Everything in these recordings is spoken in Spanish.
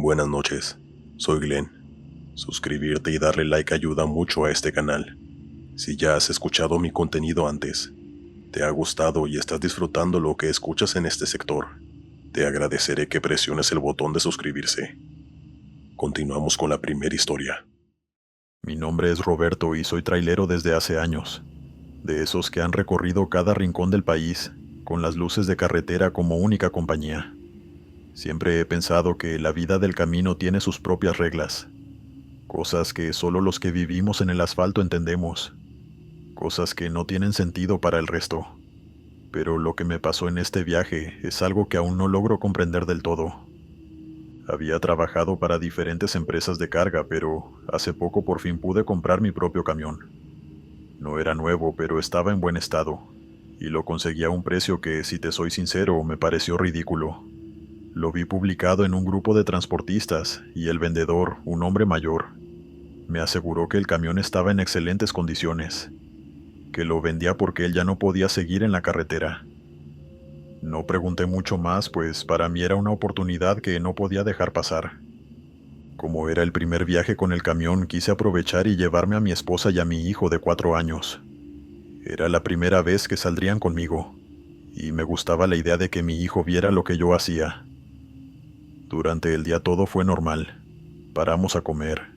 Buenas noches, soy Glenn. Suscribirte y darle like ayuda mucho a este canal. Si ya has escuchado mi contenido antes, te ha gustado y estás disfrutando lo que escuchas en este sector, te agradeceré que presiones el botón de suscribirse. Continuamos con la primera historia. Mi nombre es Roberto y soy trailero desde hace años, de esos que han recorrido cada rincón del país, con las luces de carretera como única compañía. Siempre he pensado que la vida del camino tiene sus propias reglas, cosas que solo los que vivimos en el asfalto entendemos, cosas que no tienen sentido para el resto. Pero lo que me pasó en este viaje es algo que aún no logro comprender del todo. Había trabajado para diferentes empresas de carga, pero hace poco por fin pude comprar mi propio camión. No era nuevo, pero estaba en buen estado, y lo conseguí a un precio que, si te soy sincero, me pareció ridículo. Lo vi publicado en un grupo de transportistas, y el vendedor, un hombre mayor, me aseguró que el camión estaba en excelentes condiciones, que lo vendía porque él ya no podía seguir en la carretera. No pregunté mucho más, pues para mí era una oportunidad que no podía dejar pasar. Como era el primer viaje con el camión, quise aprovechar y llevarme a mi esposa y a mi hijo de 4 años. Era la primera vez que saldrían conmigo, y me gustaba la idea de que mi hijo viera lo que yo hacía. Durante el día todo fue normal. Paramos a comer.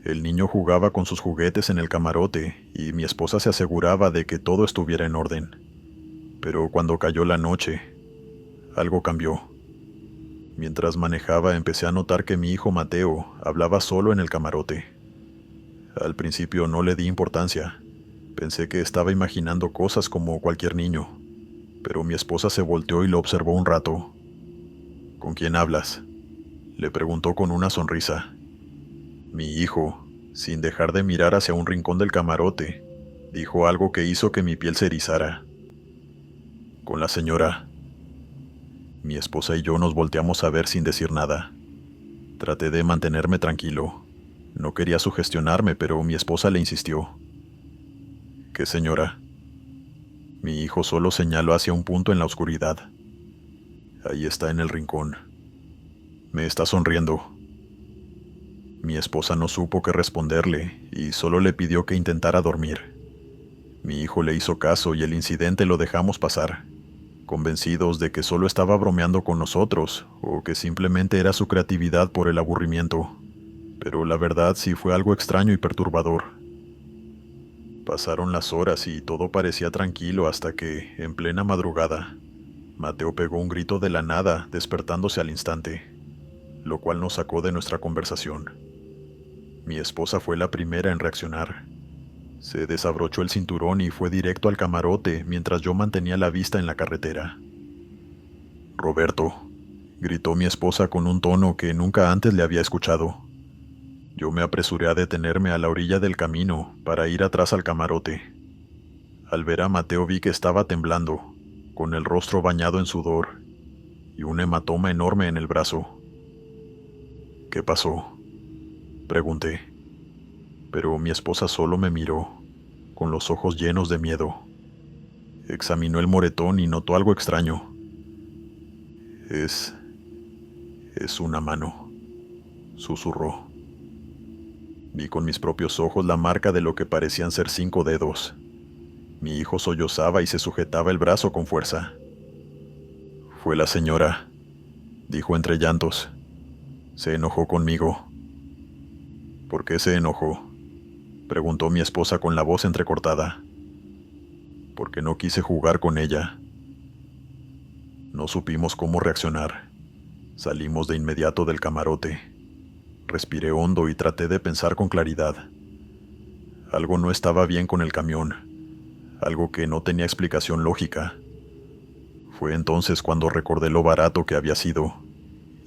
El niño jugaba con sus juguetes en el camarote, y mi esposa se aseguraba de que todo estuviera en orden. Pero cuando cayó la noche, algo cambió. Mientras manejaba empecé a notar que mi hijo Mateo hablaba solo en el camarote. Al principio no le di importancia. Pensé que estaba imaginando cosas como cualquier niño, pero mi esposa se volteó y lo observó un rato. ¿Con quién hablas?, le preguntó con una sonrisa. Mi hijo, sin dejar de mirar hacia un rincón del camarote, dijo algo que hizo que mi piel se erizara. Con la señora. Mi esposa y yo nos volteamos a ver sin decir nada. Traté de mantenerme tranquilo. No quería sugestionarme, pero mi esposa le insistió. ¿Qué señora? Mi hijo solo señaló hacia un punto en la oscuridad. Ahí está en el rincón. Me está sonriendo. Mi esposa no supo qué responderle y solo le pidió que intentara dormir. Mi hijo le hizo caso y el incidente lo dejamos pasar, convencidos de que solo estaba bromeando con nosotros o que simplemente era su creatividad por el aburrimiento. Pero la verdad sí fue algo extraño y perturbador. Pasaron las horas y todo parecía tranquilo hasta que, en plena madrugada, Mateo pegó un grito de la nada, despertándose al instante, lo cual nos sacó de nuestra conversación. Mi esposa fue la primera en reaccionar. Se desabrochó el cinturón y fue directo al camarote mientras yo mantenía la vista en la carretera. «Roberto», gritó mi esposa con un tono que nunca antes le había escuchado. Yo me apresuré a detenerme a la orilla del camino para ir atrás al camarote. Al ver a Mateo vi que estaba temblando, con el rostro bañado en sudor y un hematoma enorme en el brazo. «¿Qué pasó?», pregunté, pero mi esposa solo me miró, con los ojos llenos de miedo. Examinó el moretón y notó algo extraño. Es una mano», susurró. Vi con mis propios ojos la marca de lo que parecían ser 5 dedos. Mi hijo sollozaba y se sujetaba el brazo con fuerza. «Fue la señora», dijo entre llantos. «Se enojó conmigo». «¿Por qué se enojó?», preguntó mi esposa con la voz entrecortada. «Porque no quise jugar con ella». No supimos cómo reaccionar. Salimos de inmediato del camarote. Respiré hondo y traté de pensar con claridad. Algo no estaba bien con el camión, algo que no tenía explicación lógica. Fue entonces cuando recordé lo barato que había sido,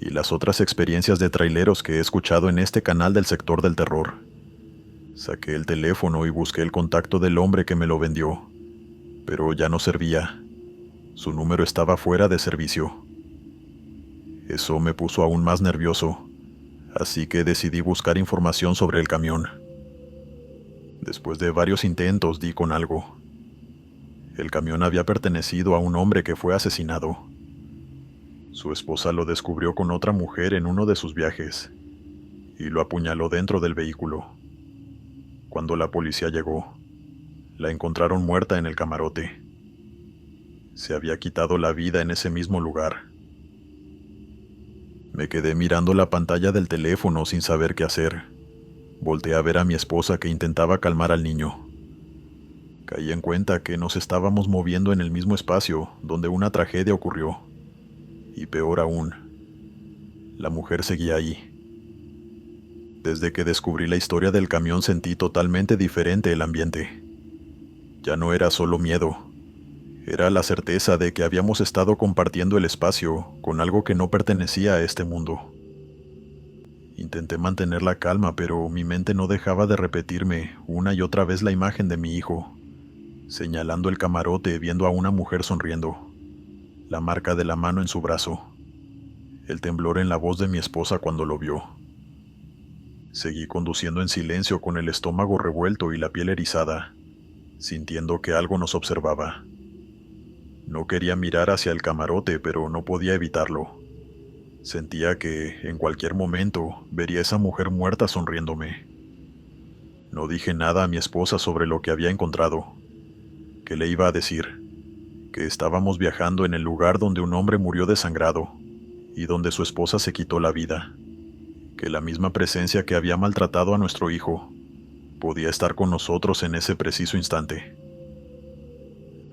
y las otras experiencias de traileros que he escuchado en este canal del sector del terror. Saqué el teléfono y busqué el contacto del hombre que me lo vendió, pero ya no servía. Su número estaba fuera de servicio. Eso me puso aún más nervioso, así que decidí buscar información sobre el camión. Después de varios intentos di con algo. El camión había pertenecido a un hombre que fue asesinado. Su esposa lo descubrió con otra mujer en uno de sus viajes y lo apuñaló dentro del vehículo. Cuando la policía llegó, la encontraron muerta en el camarote. Se había quitado la vida en ese mismo lugar. Me quedé mirando la pantalla del teléfono sin saber qué hacer. Volteé a ver a mi esposa que intentaba calmar al niño. Caí en cuenta que nos estábamos moviendo en el mismo espacio donde una tragedia ocurrió. Y peor aún, la mujer seguía ahí. Desde que descubrí la historia del camión sentí totalmente diferente el ambiente. Ya no era solo miedo, era la certeza de que habíamos estado compartiendo el espacio con algo que no pertenecía a este mundo. Intenté mantener la calma, pero mi mente no dejaba de repetirme una y otra vez la imagen de mi hijo, señalando el camarote viendo a una mujer sonriendo, la marca de la mano en su brazo, el temblor en la voz de mi esposa cuando lo vio. Seguí conduciendo en silencio con el estómago revuelto y la piel erizada, sintiendo que algo nos observaba. No quería mirar hacia el camarote, pero no podía evitarlo. Sentía que, en cualquier momento, vería a esa mujer muerta sonriéndome. No dije nada a mi esposa sobre lo que había encontrado. ¿Qué le iba a decir? Que estábamos viajando en el lugar donde un hombre murió desangrado y donde su esposa se quitó la vida. Que la misma presencia que había maltratado a nuestro hijo podía estar con nosotros en ese preciso instante.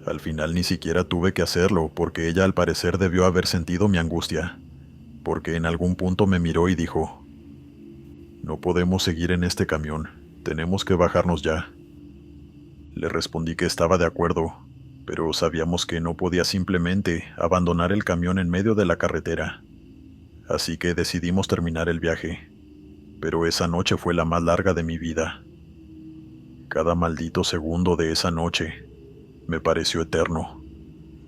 Al final ni siquiera tuve que hacerlo porque ella al parecer debió haber sentido mi angustia, porque en algún punto me miró y dijo: «No podemos seguir en este camión, tenemos que bajarnos ya». Le respondí que estaba de acuerdo, pero sabíamos que no podía simplemente abandonar el camión en medio de la carretera. Así que decidimos terminar el viaje, pero esa noche fue la más larga de mi vida. Cada maldito segundo de esa noche me pareció eterno,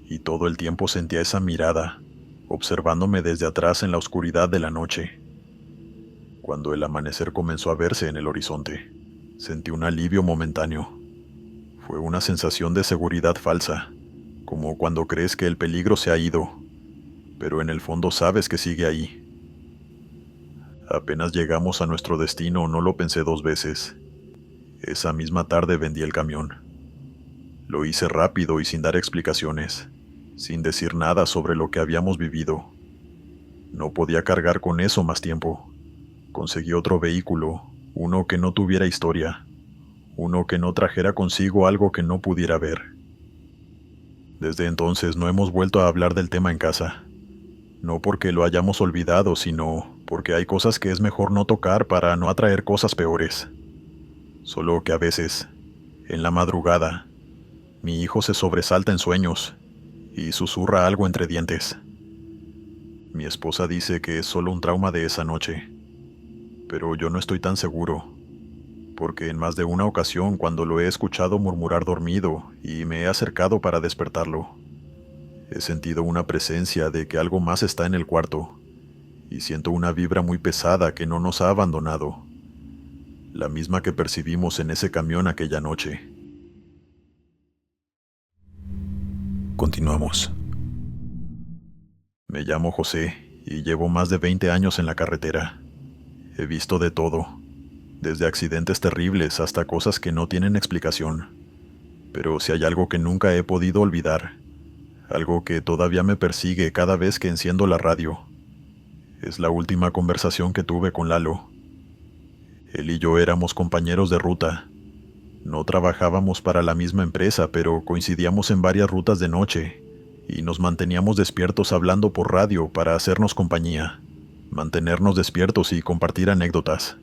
y todo el tiempo sentía esa mirada, observándome desde atrás en la oscuridad de la noche. Cuando el amanecer comenzó a verse en el horizonte, sentí un alivio momentáneo. Fue una sensación de seguridad falsa, como cuando crees que el peligro se ha ido, pero en el fondo sabes que sigue ahí. Apenas llegamos a nuestro destino, no lo pensé dos veces. Esa misma tarde vendí el camión. Lo hice rápido y sin dar explicaciones, sin decir nada sobre lo que habíamos vivido. No podía cargar con eso más tiempo. Conseguí otro vehículo, uno que no tuviera historia, uno que no trajera consigo algo que no pudiera ver. Desde entonces no hemos vuelto a hablar del tema en casa. No porque lo hayamos olvidado, sino porque hay cosas que es mejor no tocar para no atraer cosas peores. Solo que a veces, en la madrugada, mi hijo se sobresalta en sueños y susurra algo entre dientes. Mi esposa dice que es solo un trauma de esa noche, pero yo no estoy tan seguro, porque en más de una ocasión cuando lo he escuchado murmurar dormido y me he acercado para despertarlo, he sentido una presencia de que algo más está en el cuarto, y siento una vibra muy pesada que no nos ha abandonado, la misma que percibimos en ese camión aquella noche. Continuamos. Me llamo José y llevo más de 20 años en la carretera. He visto de todo, desde accidentes terribles hasta cosas que no tienen explicación. Pero si hay algo que nunca he podido olvidar, algo que todavía me persigue cada vez que enciendo la radio, es la última conversación que tuve con Lalo. Él y yo éramos compañeros de ruta. No trabajábamos para la misma empresa, pero coincidíamos en varias rutas de noche y nos manteníamos despiertos hablando por radio para hacernos compañía, mantenernos despiertos y compartir anécdotas.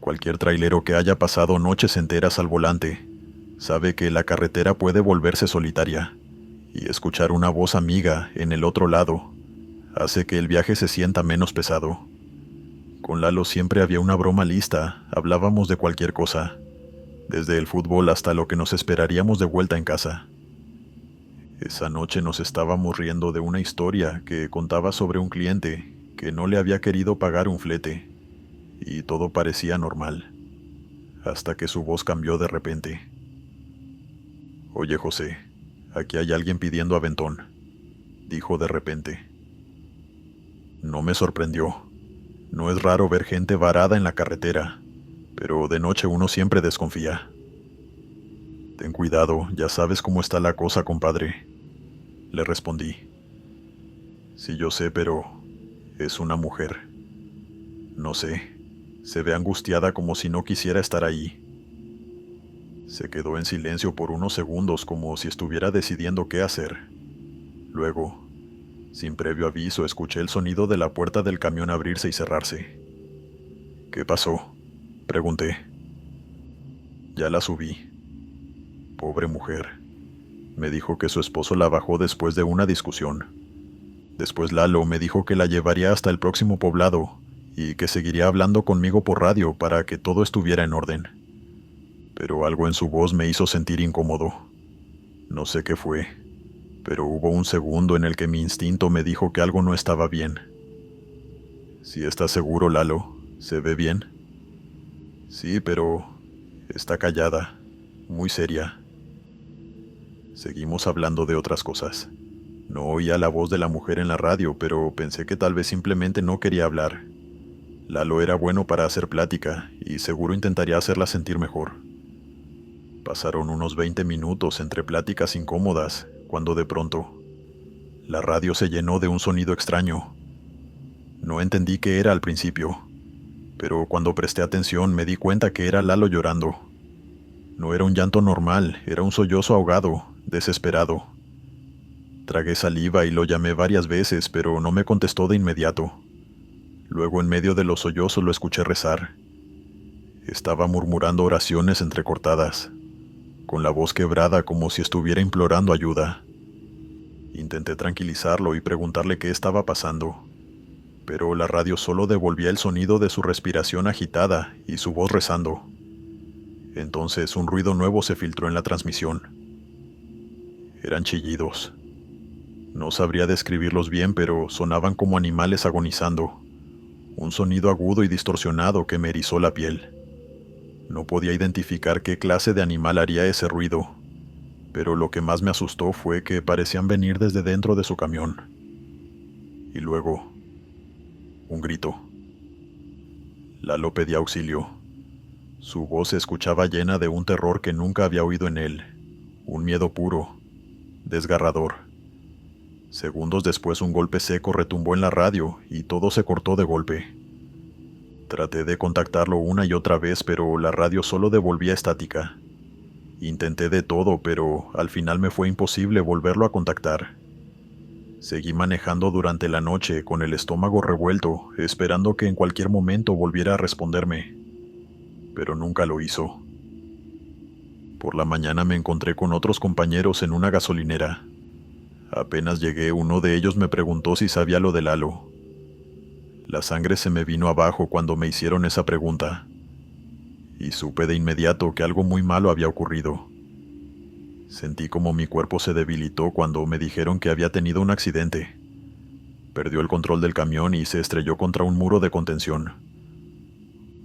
Cualquier trailero que haya pasado noches enteras al volante sabe que la carretera puede volverse solitaria, y escuchar una voz amiga en el otro lado hace que el viaje se sienta menos pesado. Con Lalo siempre había una broma lista, hablábamos de cualquier cosa, desde el fútbol hasta lo que nos esperaríamos de vuelta en casa. Esa noche nos estábamos riendo de una historia que contaba sobre un cliente que no le había querido pagar un flete, y todo parecía normal, hasta que su voz cambió de repente. «Oye, José, aquí hay alguien pidiendo aventón», dijo de repente. No me sorprendió. No es raro ver gente varada en la carretera, pero de noche uno siempre desconfía. Ten cuidado, ya sabes cómo está la cosa, compadre. Le respondí. Sí, yo sé, pero es una mujer. No sé, se ve angustiada como si no quisiera estar ahí. Se quedó en silencio por unos segundos como si estuviera decidiendo qué hacer. Luego, sin previo aviso, escuché el sonido de la puerta del camión abrirse y cerrarse. ¿Qué pasó?, pregunté. Ya la subí. Pobre mujer. Me dijo que su esposo la bajó después de una discusión. Después Lalo me dijo que la llevaría hasta el próximo poblado y que seguiría hablando conmigo por radio para que todo estuviera en orden. Pero algo en su voz me hizo sentir incómodo. No sé qué fue, pero hubo un segundo en el que mi instinto me dijo que algo no estaba bien. ¿Sí estás seguro, Lalo? ¿Se ve bien? Sí, pero está callada, muy seria. Seguimos hablando de otras cosas. No oía la voz de la mujer en la radio, pero pensé que tal vez simplemente no quería hablar. Lalo era bueno para hacer plática, y seguro intentaría hacerla sentir mejor. Pasaron unos 20 minutos entre pláticas incómodas, cuando de pronto, la radio se llenó de un sonido extraño. No entendí qué era al principio, pero cuando presté atención me di cuenta que era Lalo llorando. No era un llanto normal, era un sollozo ahogado, desesperado. Tragué saliva y lo llamé varias veces, pero no me contestó de inmediato. Luego, en medio de los sollozos, lo escuché rezar. Estaba murmurando oraciones entrecortadas, con la voz quebrada como si estuviera implorando ayuda. Intenté tranquilizarlo y preguntarle qué estaba pasando, pero la radio solo devolvía el sonido de su respiración agitada y su voz rezando. Entonces un ruido nuevo se filtró en la transmisión. Eran chillidos. No sabría describirlos bien, pero sonaban como animales agonizando. Un sonido agudo y distorsionado que me erizó la piel. No podía identificar qué clase de animal haría ese ruido, pero lo que más me asustó fue que parecían venir desde dentro de su camión. Y luego, un grito. Lalo pedía auxilio. Su voz se escuchaba llena de un terror que nunca había oído en él, un miedo puro, desgarrador. Segundos después un golpe seco retumbó en la radio y todo se cortó de golpe. Traté de contactarlo una y otra vez, pero la radio solo devolvía estática. Intenté de todo, pero al final me fue imposible volverlo a contactar. Seguí manejando durante la noche con el estómago revuelto, esperando que en cualquier momento volviera a responderme. Pero nunca lo hizo. Por la mañana me encontré con otros compañeros en una gasolinera. Apenas llegué, uno de ellos me preguntó si sabía lo de Lalo. La sangre se me vino abajo cuando me hicieron esa pregunta, y supe de inmediato que algo muy malo había ocurrido. Sentí como mi cuerpo se debilitó cuando me dijeron que había tenido un accidente. Perdió el control del camión y se estrelló contra un muro de contención.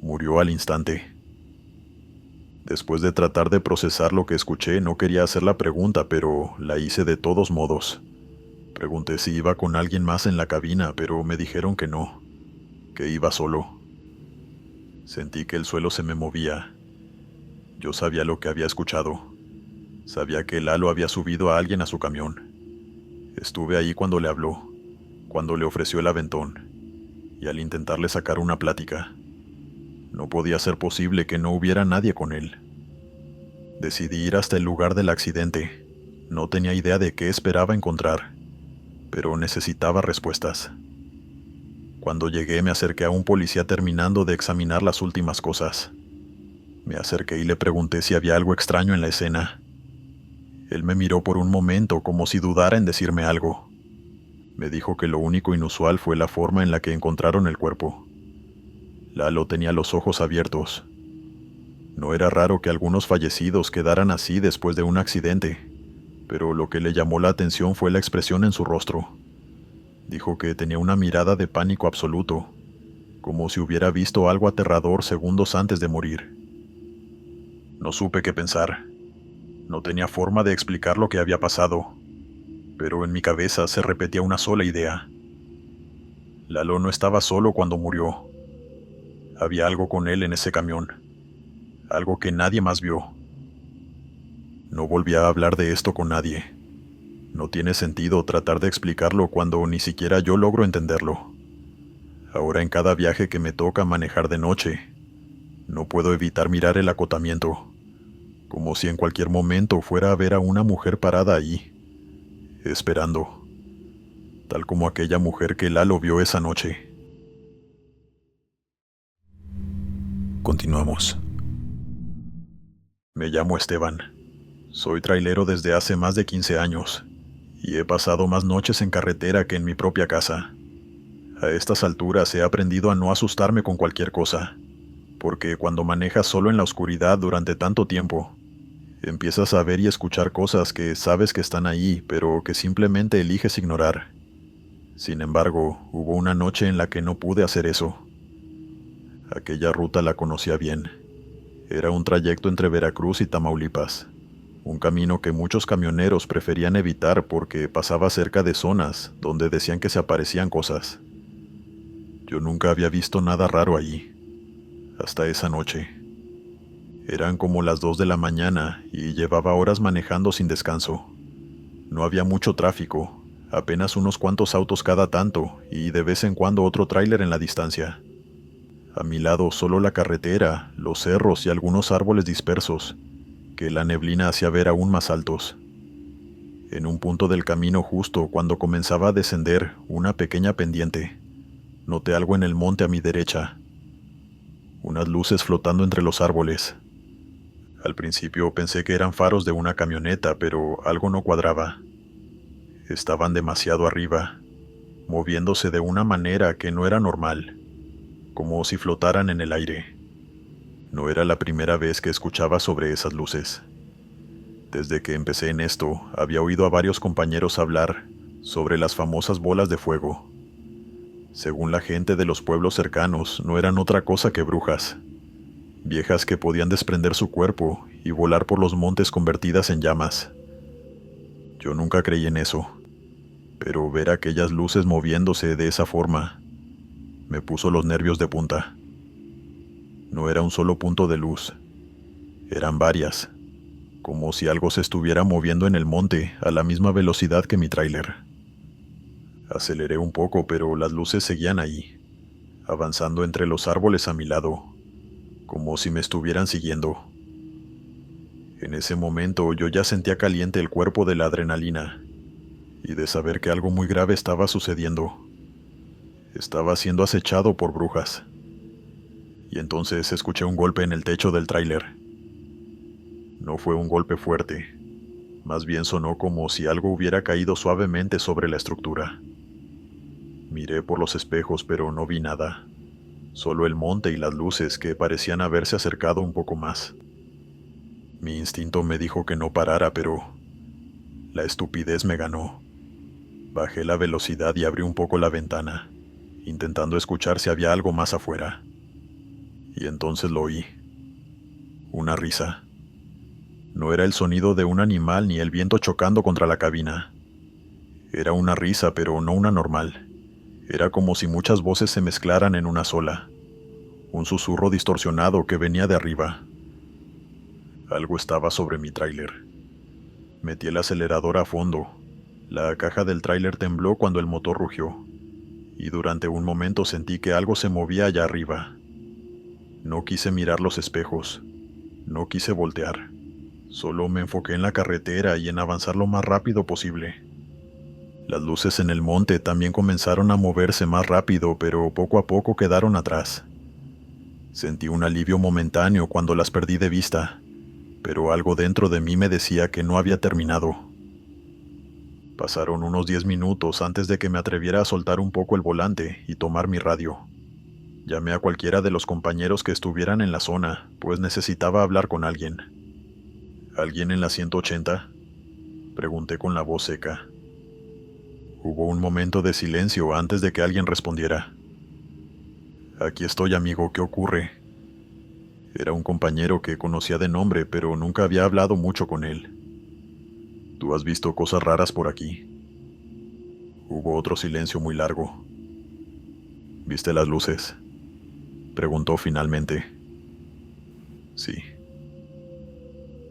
Murió al instante. Después de tratar de procesar lo que escuché, no quería hacer la pregunta, pero la hice de todos modos. Pregunté si iba con alguien más en la cabina, pero me dijeron que no, que iba solo. Sentí que el suelo se me movía. Yo sabía lo que había escuchado. Sabía que Lalo había subido a alguien a su camión. Estuve ahí cuando le habló, cuando le ofreció el aventón, y al intentarle sacar una plática. No podía ser posible que no hubiera nadie con él. Decidí ir hasta el lugar del accidente. No tenía idea de qué esperaba encontrar, pero necesitaba respuestas. Cuando llegué me acerqué a un policía terminando de examinar las últimas cosas. Me acerqué y le pregunté si había algo extraño en la escena. Él me miró por un momento como si dudara en decirme algo. Me dijo que lo único inusual fue la forma en la que encontraron el cuerpo. Lalo tenía los ojos abiertos. No era raro que algunos fallecidos quedaran así después de un accidente, pero lo que le llamó la atención fue la expresión en su rostro. Dijo que tenía una mirada de pánico absoluto, como si hubiera visto algo aterrador segundos antes de morir. No supe qué pensar. No tenía forma de explicar lo que había pasado, pero en mi cabeza se repetía una sola idea. Lalo no estaba solo cuando murió. Había algo con él en ese camión. Algo que nadie más vio. No volví a hablar de esto con nadie. No tiene sentido tratar de explicarlo cuando ni siquiera yo logro entenderlo. Ahora en cada viaje que me toca manejar de noche, no puedo evitar mirar el acotamiento, como si en cualquier momento fuera a ver a una mujer parada ahí, esperando, tal como aquella mujer que Lalo vio esa noche. Continuamos. Me llamo Esteban. Soy trailero desde hace más de 15 años, y he pasado más noches en carretera que en mi propia casa. A estas alturas he aprendido a no asustarme con cualquier cosa, porque cuando manejas solo en la oscuridad durante tanto tiempo, empiezas a ver y escuchar cosas que sabes que están ahí, pero que simplemente eliges ignorar. Sin embargo, hubo una noche en la que no pude hacer eso. Aquella ruta la conocía bien. Era un trayecto entre Veracruz y Tamaulipas, un camino que muchos camioneros preferían evitar porque pasaba cerca de zonas donde decían que se aparecían cosas. Yo nunca había visto nada raro allí, hasta esa noche. Eran como las 2 de la mañana y llevaba horas manejando sin descanso. No había mucho tráfico, apenas unos cuantos autos cada tanto y de vez en cuando otro tráiler en la distancia. A mi lado solo la carretera, los cerros y algunos árboles dispersos, que la neblina hacía ver aún más altos. En un punto del camino justo cuando comenzaba a descender una pequeña pendiente, noté algo en el monte a mi derecha. Unas luces flotando entre los árboles. Al principio pensé que eran faros de una camioneta, pero algo no cuadraba. Estaban demasiado arriba, moviéndose de una manera que no era normal, como si flotaran en el aire. No era la primera vez que escuchaba sobre esas luces. Desde que empecé en esto, había oído a varios compañeros hablar sobre las famosas bolas de fuego. Según la gente de los pueblos cercanos, no eran otra cosa que brujas, viejas que podían desprender su cuerpo y volar por los montes convertidas en llamas. Yo nunca creí en eso, pero ver aquellas luces moviéndose de esa forma me puso los nervios de punta. No era un solo punto de luz, eran varias, como si algo se estuviera moviendo en el monte a la misma velocidad que mi tráiler. Aceleré un poco, pero las luces seguían ahí, avanzando entre los árboles a mi lado, como si me estuvieran siguiendo. En ese momento yo ya sentía caliente el cuerpo de la adrenalina, y de saber que algo muy grave estaba sucediendo. Estaba siendo acechado por brujas. Y entonces escuché un golpe en el techo del tráiler. No fue un golpe fuerte, más bien sonó como si algo hubiera caído suavemente sobre la estructura. Miré por los espejos, pero no vi nada, solo el monte y las luces que parecían haberse acercado un poco más. Mi instinto me dijo que no parara, pero la estupidez me ganó. Bajé la velocidad y abrí un poco la ventana, intentando escuchar si había algo más afuera. Y entonces lo oí. Una risa. No era el sonido de un animal ni el viento chocando contra la cabina. Era una risa, pero no una normal. Era como si muchas voces se mezclaran en una sola. Un susurro distorsionado que venía de arriba. Algo estaba sobre mi tráiler. Metí el acelerador a fondo. La caja del tráiler tembló cuando el motor rugió. Y durante un momento sentí que algo se movía allá arriba. No quise mirar los espejos. No quise voltear. Solo me enfoqué en la carretera y en avanzar lo más rápido posible. Las luces en el monte también comenzaron a moverse más rápido, pero poco a poco quedaron atrás. Sentí un alivio momentáneo cuando las perdí de vista, pero algo dentro de mí me decía que no había terminado. Pasaron unos 10 minutos antes de que me atreviera a soltar un poco el volante y tomar mi radio. Llamé a cualquiera de los compañeros que estuvieran en la zona, pues necesitaba hablar con alguien. ¿Alguien en la 180? Pregunté con la voz seca. Hubo un momento de silencio antes de que alguien respondiera. Aquí estoy, amigo, ¿qué ocurre? Era un compañero que conocía de nombre, pero nunca había hablado mucho con él. ¿Tú has visto cosas raras por aquí? Hubo otro silencio muy largo. ¿Viste las luces?, preguntó finalmente. Sí.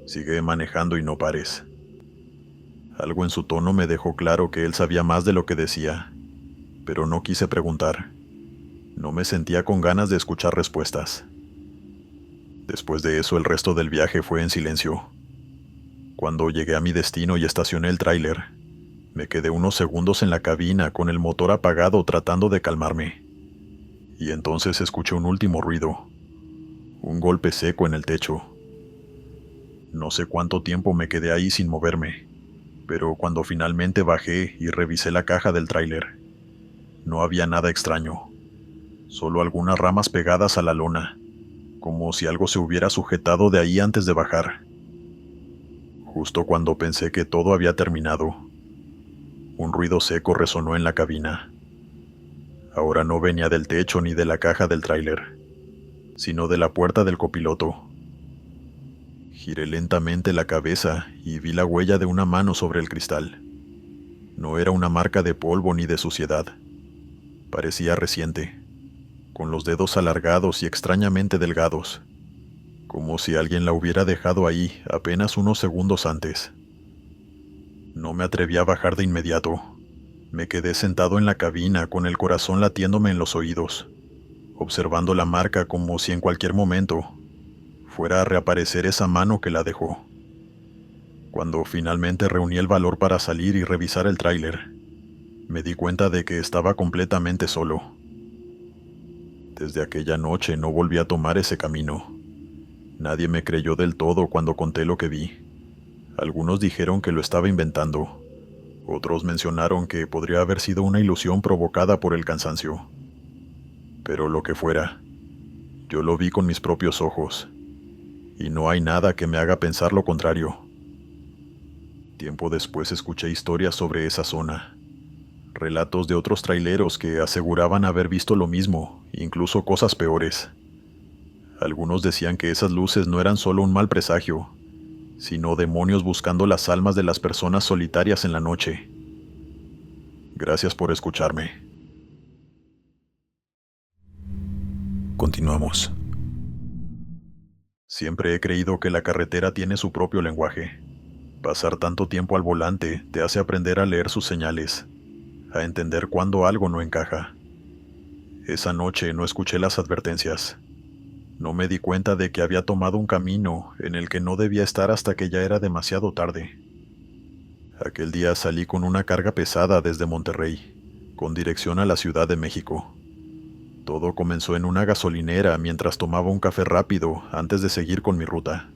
Sigue manejando y no pares. Algo en su tono me dejó claro que él sabía más de lo que decía, pero no quise preguntar. No me sentía con ganas de escuchar respuestas. Después de eso, el resto del viaje fue en silencio. Cuando llegué a mi destino y estacioné el tráiler, me quedé unos segundos en la cabina con el motor apagado tratando de calmarme. Y entonces escuché un último ruido, un golpe seco en el techo. No sé cuánto tiempo me quedé ahí sin moverme, pero cuando finalmente bajé y revisé la caja del tráiler, no había nada extraño, solo algunas ramas pegadas a la lona, como si algo se hubiera sujetado de ahí antes de bajar. Justo cuando pensé que todo había terminado, un ruido seco resonó en la cabina. Ahora no venía del techo ni de la caja del tráiler, sino de la puerta del copiloto. Giré lentamente la cabeza y vi la huella de una mano sobre el cristal. No era una marca de polvo ni de suciedad. Parecía reciente, con los dedos alargados y extrañamente delgados, como si alguien la hubiera dejado ahí apenas unos segundos antes. No me atreví a bajar de inmediato. Me quedé sentado en la cabina con el corazón latiéndome en los oídos, observando la marca como si en cualquier momento fuera a reaparecer esa mano que la dejó. Cuando finalmente reuní el valor para salir y revisar el tráiler, me di cuenta de que estaba completamente solo. Desde aquella noche no volví a tomar ese camino. Nadie me creyó del todo cuando conté lo que vi. Algunos dijeron que lo estaba inventando. Otros mencionaron que podría haber sido una ilusión provocada por el cansancio. Pero lo que fuera, yo lo vi con mis propios ojos, y no hay nada que me haga pensar lo contrario. Tiempo después escuché historias sobre esa zona, relatos de otros traileros que aseguraban haber visto lo mismo, incluso cosas peores. Algunos decían que esas luces no eran solo un mal presagio, sino demonios buscando las almas de las personas solitarias en la noche. Gracias por escucharme. Continuamos. Siempre he creído que la carretera tiene su propio lenguaje. Pasar tanto tiempo al volante te hace aprender a leer sus señales, a entender cuando algo no encaja. Esa noche no escuché las advertencias. No me di cuenta de que había tomado un camino en el que no debía estar hasta que ya era demasiado tarde. Aquel día salí con una carga pesada desde Monterrey, con dirección a la Ciudad de México. Todo comenzó en una gasolinera mientras tomaba un café rápido antes de seguir con mi ruta.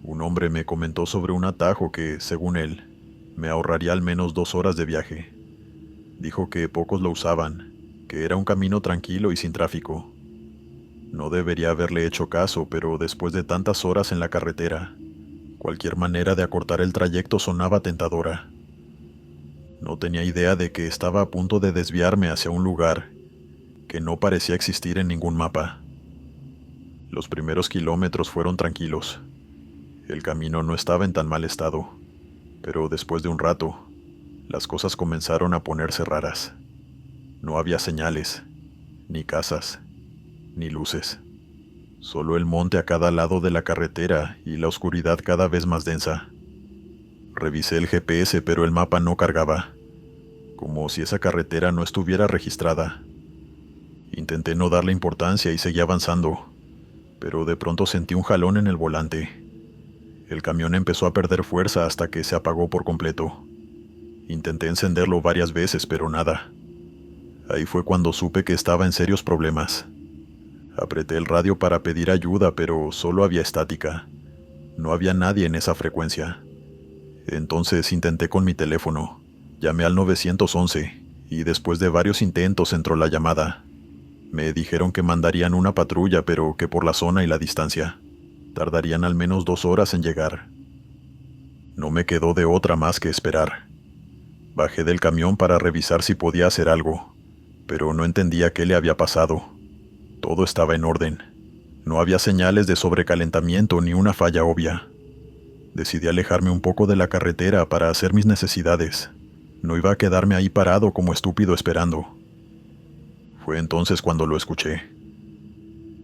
Un hombre me comentó sobre un atajo que, según él, me ahorraría al menos 2 horas de viaje. Dijo que pocos lo usaban, que era un camino tranquilo y sin tráfico. No debería haberle hecho caso, pero después de tantas horas en la carretera, cualquier manera de acortar el trayecto sonaba tentadora. No tenía idea de que estaba a punto de desviarme hacia un lugar que no parecía existir en ningún mapa. Los primeros kilómetros fueron tranquilos. El camino no estaba en tan mal estado, pero después de un rato, las cosas comenzaron a ponerse raras. No había señales, ni casas, ni luces. Solo el monte a cada lado de la carretera y la oscuridad cada vez más densa. Revisé el GPS, pero el mapa no cargaba, como si esa carretera no estuviera registrada. Intenté no darle importancia y seguí avanzando, pero de pronto sentí un jalón en el volante. El camión empezó a perder fuerza hasta que se apagó por completo. Intenté encenderlo varias veces, pero nada. Ahí fue cuando supe que estaba en serios problemas. Apreté el radio para pedir ayuda, pero solo había estática. No había nadie en esa frecuencia. Entonces intenté con mi teléfono. Llamé al 911, y después de varios intentos entró la llamada. Me dijeron que mandarían una patrulla, pero que por la zona y la distancia tardarían al menos 2 horas en llegar. No me quedó de otra más que esperar. Bajé del camión para revisar si podía hacer algo, pero no entendía qué le había pasado. Todo estaba en orden. No había señales de sobrecalentamiento ni una falla obvia. Decidí alejarme un poco de la carretera para hacer mis necesidades. No iba a quedarme ahí parado como estúpido esperando. Fue entonces cuando lo escuché.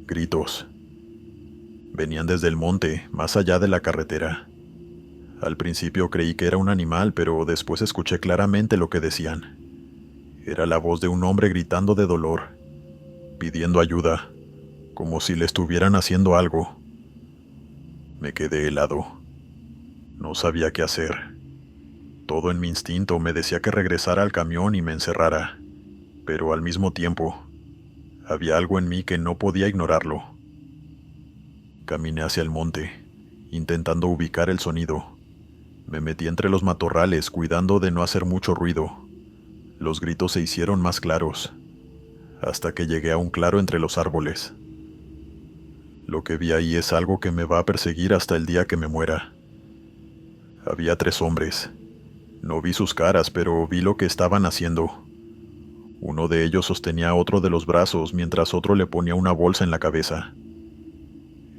Gritos. Venían desde el monte, más allá de la carretera. Al principio creí que era un animal, pero después escuché claramente lo que decían. Era la voz de un hombre gritando de dolor, pidiendo ayuda, como si le estuvieran haciendo algo. Me quedé helado. No sabía qué hacer. Todo en mi instinto me decía que regresara al camión y me encerrara, pero al mismo tiempo, había algo en mí que no podía ignorarlo. Caminé hacia el monte, intentando ubicar el sonido. Me metí entre los matorrales, cuidando de no hacer mucho ruido. Los gritos se hicieron más claros, hasta que llegué a un claro entre los árboles. Lo que vi ahí es algo que me va a perseguir hasta el día que me muera. Había 3 hombres. No vi sus caras, pero vi lo que estaban haciendo. Uno de ellos sostenía a otro de los brazos, mientras otro le ponía una bolsa en la cabeza.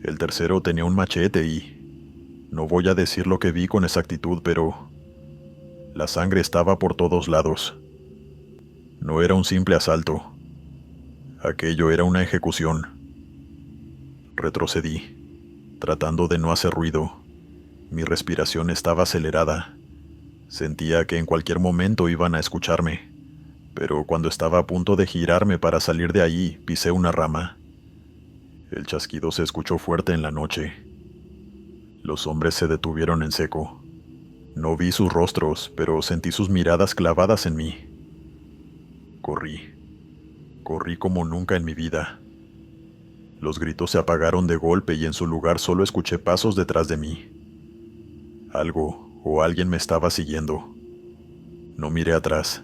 El tercero tenía un machete y... no voy a decir lo que vi con exactitud, pero... la sangre estaba por todos lados. No era un simple asalto. Aquello era una ejecución. Retrocedí, tratando de no hacer ruido. Mi respiración estaba acelerada. Sentía que en cualquier momento iban a escucharme, pero cuando estaba a punto de girarme para salir de allí, pisé una rama. El chasquido se escuchó fuerte en la noche. Los hombres se detuvieron en seco. No vi sus rostros, pero sentí sus miradas clavadas en mí. Corrí. Corrí como nunca en mi vida. Los gritos se apagaron de golpe y en su lugar solo escuché pasos detrás de mí. Algo o alguien me estaba siguiendo. No miré atrás.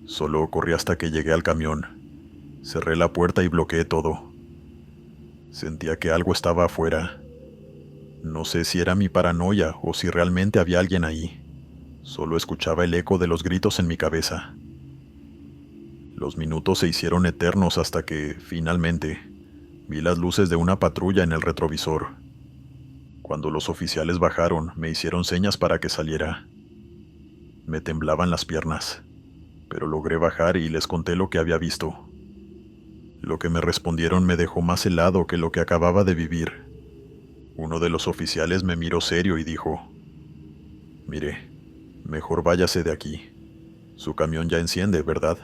Solo corrí hasta que llegué al camión. Cerré la puerta y bloqueé todo. Sentía que algo estaba afuera. No sé si era mi paranoia o si realmente había alguien ahí. Solo escuchaba el eco de los gritos en mi cabeza. Los minutos se hicieron eternos hasta que, finalmente, vi las luces de una patrulla en el retrovisor. Cuando los oficiales bajaron, me hicieron señas para que saliera. Me temblaban las piernas, pero logré bajar y les conté lo que había visto. Lo que me respondieron me dejó más helado que lo que acababa de vivir. Uno de los oficiales me miró serio y dijo: «Mire, mejor váyase de aquí. Su camión ya enciende, ¿verdad?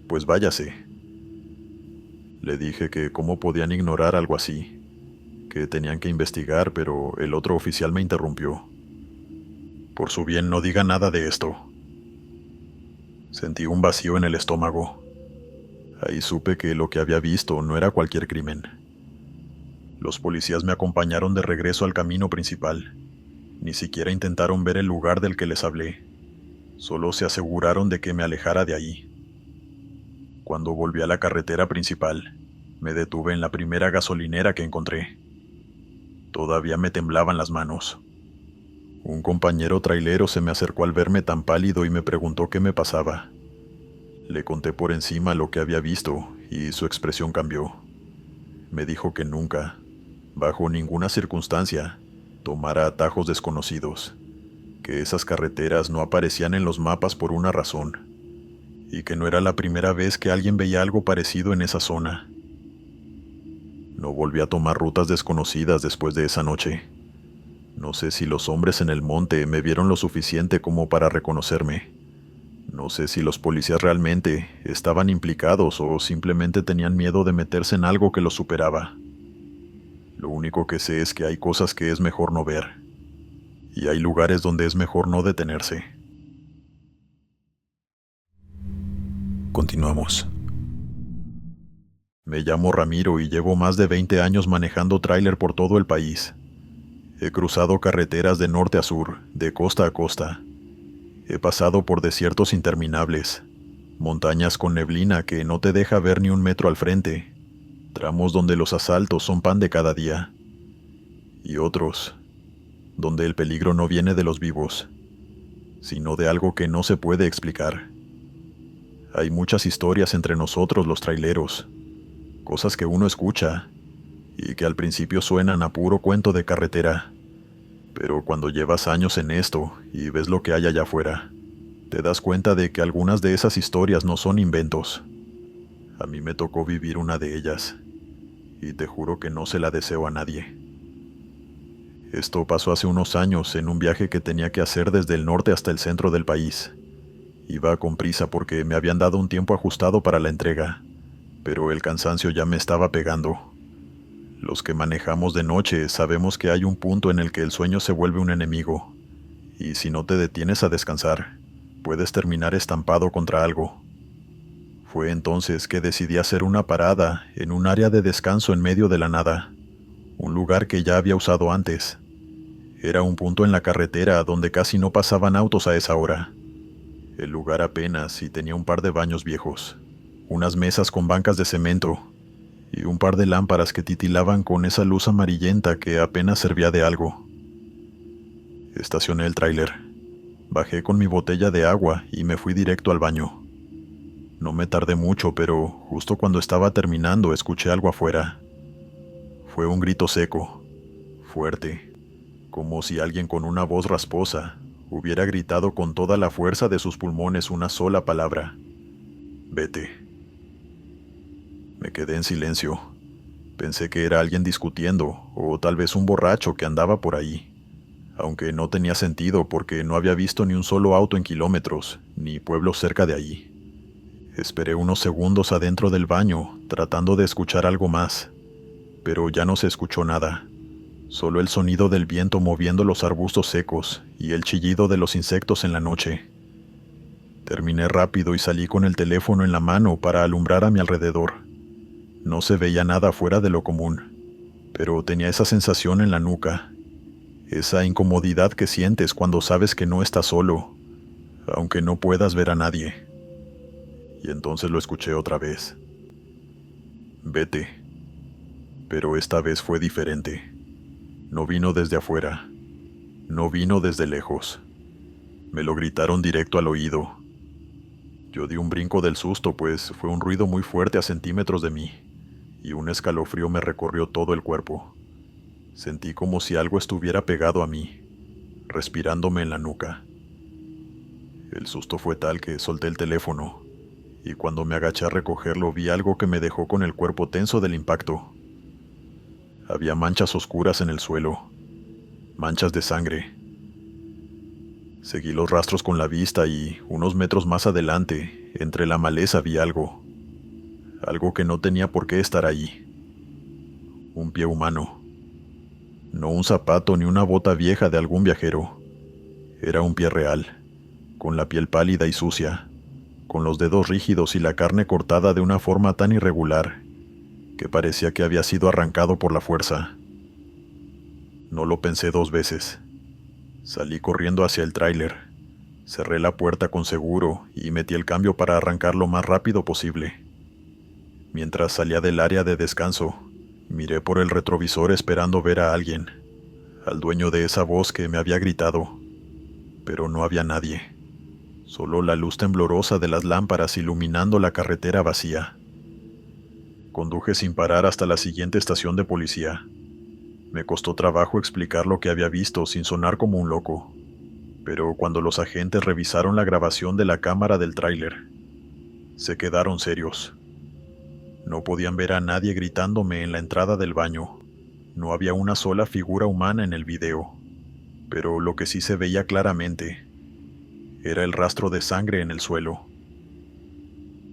Pues váyase». Le dije que cómo podían ignorar algo así, que tenían que investigar, pero el otro oficial me interrumpió. «Por su bien, no diga nada de esto». Sentí un vacío en el estómago. Ahí supe que lo que había visto no era cualquier crimen. Los policías me acompañaron de regreso al camino principal. Ni siquiera intentaron ver el lugar del que les hablé. Solo se aseguraron de que me alejara de ahí. Cuando volví a la carretera principal, me detuve en la primera gasolinera que encontré. Todavía me temblaban las manos. Un compañero trailero se me acercó al verme tan pálido y me preguntó qué me pasaba. Le conté por encima lo que había visto y su expresión cambió. Me dijo que nunca, bajo ninguna circunstancia, tomara atajos desconocidos, que esas carreteras no aparecían en los mapas por una razón, y que no era la primera vez que alguien veía algo parecido en esa zona. No volví a tomar rutas desconocidas después de esa noche. No sé si los hombres en el monte me vieron lo suficiente como para reconocerme. No sé si los policías realmente estaban implicados o simplemente tenían miedo de meterse en algo que los superaba. Lo único que sé es que hay cosas que es mejor no ver, y hay lugares donde es mejor no detenerse. Continuamos. Me llamo Ramiro y llevo más de 20 años manejando tráiler por todo el país. He cruzado carreteras de norte a sur, de costa a costa. He pasado por desiertos interminables, montañas con neblina que no te deja ver ni un metro al frente, tramos donde los asaltos son pan de cada día, y otros donde el peligro no viene de los vivos, sino de algo que no se puede explicar. Hay muchas historias entre nosotros los traileros, cosas que uno escucha y que al principio suenan a puro cuento de carretera, pero cuando llevas años en esto y ves lo que hay allá afuera, te das cuenta de que algunas de esas historias no son inventos. A mí me tocó vivir una de ellas, y te juro que no se la deseo a nadie. Esto pasó hace unos años en un viaje que tenía que hacer desde el norte hasta el centro del país. Iba con prisa porque me habían dado un tiempo ajustado para la entrega, pero el cansancio ya me estaba pegando. Los que manejamos de noche sabemos que hay un punto en el que el sueño se vuelve un enemigo, y si no te detienes a descansar, puedes terminar estampado contra algo. Fue entonces que decidí hacer una parada en un área de descanso en medio de la nada, un lugar que ya había usado antes. Era un punto en la carretera donde casi no pasaban autos a esa hora. El lugar apenas y tenía un par de baños viejos, unas mesas con bancas de cemento y un par de lámparas que titilaban con esa luz amarillenta que apenas servía de algo. Estacioné el tráiler, bajé con mi botella de agua y me fui directo al baño. No me tardé mucho, pero justo cuando estaba terminando escuché algo afuera. Fue un grito seco, fuerte, como si alguien con una voz rasposa hubiera gritado con toda la fuerza de sus pulmones una sola palabra: «Vete». Me quedé en silencio. Pensé que era alguien discutiendo, o tal vez un borracho que andaba por ahí, aunque no tenía sentido porque no había visto ni un solo auto en kilómetros, ni pueblo cerca de allí. Esperé unos segundos adentro del baño, tratando de escuchar algo más, pero ya no se escuchó nada. Solo el sonido del viento moviendo los arbustos secos y el chillido de los insectos en la noche. Terminé rápido y salí con el teléfono en la mano para alumbrar a mi alrededor. No se veía nada fuera de lo común, pero tenía esa sensación en la nuca, esa incomodidad que sientes cuando sabes que no estás solo, aunque no puedas ver a nadie. Y entonces lo escuché otra vez: «Vete». Pero esta vez fue diferente. No vino desde afuera, no vino desde lejos. Me lo gritaron directo al oído. Yo di un brinco del susto, pues fue un ruido muy fuerte a centímetros de mí, y un escalofrío me recorrió todo el cuerpo. Sentí como si algo estuviera pegado a mí, respirándome en la nuca. El susto fue tal que solté el teléfono, y cuando me agaché a recogerlo vi algo que me dejó con el cuerpo tenso del impacto. Había manchas oscuras en el suelo, manchas de sangre. Seguí los rastros con la vista y, unos metros más adelante, entre la maleza vi algo que no tenía por qué estar ahí. Un pie humano. No un zapato ni una bota vieja de algún viajero. Era un pie real, con la piel pálida y sucia, con los dedos rígidos y la carne cortada de una forma tan irregular que parecía que había sido arrancado por la fuerza. No lo pensé dos veces. Salí corriendo hacia el tráiler, cerré la puerta con seguro y metí el cambio para arrancar lo más rápido posible. Mientras salía del área de descanso, miré por el retrovisor esperando ver a alguien, al dueño de esa voz que me había gritado, pero no había nadie, solo la luz temblorosa de las lámparas iluminando la carretera vacía. Conduje sin parar hasta la siguiente estación de policía. Me costó trabajo explicar lo que había visto sin sonar como un loco, pero cuando los agentes revisaron la grabación de la cámara del tráiler, se quedaron serios. No podían ver a nadie gritándome en la entrada del baño. No había una sola figura humana en el video, pero lo que sí se veía claramente era el rastro de sangre en el suelo.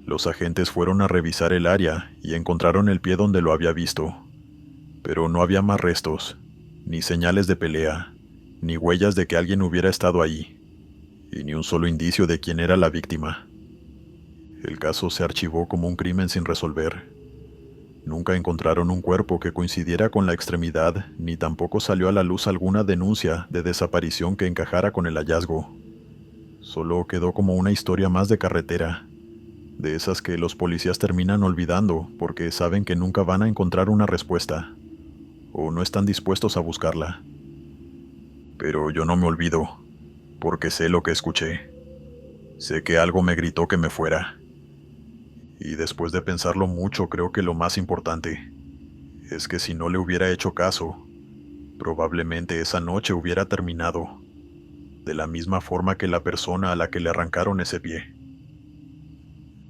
Los agentes fueron a revisar el área y encontraron el pie donde lo había visto, pero no había más restos, ni señales de pelea, ni huellas de que alguien hubiera estado ahí, y ni un solo indicio de quién era la víctima. El caso se archivó como un crimen sin resolver. Nunca encontraron un cuerpo que coincidiera con la extremidad, ni tampoco salió a la luz alguna denuncia de desaparición que encajara con el hallazgo. Solo quedó como una historia más de carretera, de esas que los policías terminan olvidando porque saben que nunca van a encontrar una respuesta, o no están dispuestos a buscarla. Pero yo no me olvido, porque sé lo que escuché. Sé que algo me gritó que me fuera. Y después de pensarlo mucho, creo que lo más importante es que si no le hubiera hecho caso, probablemente esa noche hubiera terminado de la misma forma que la persona a la que le arrancaron ese pie.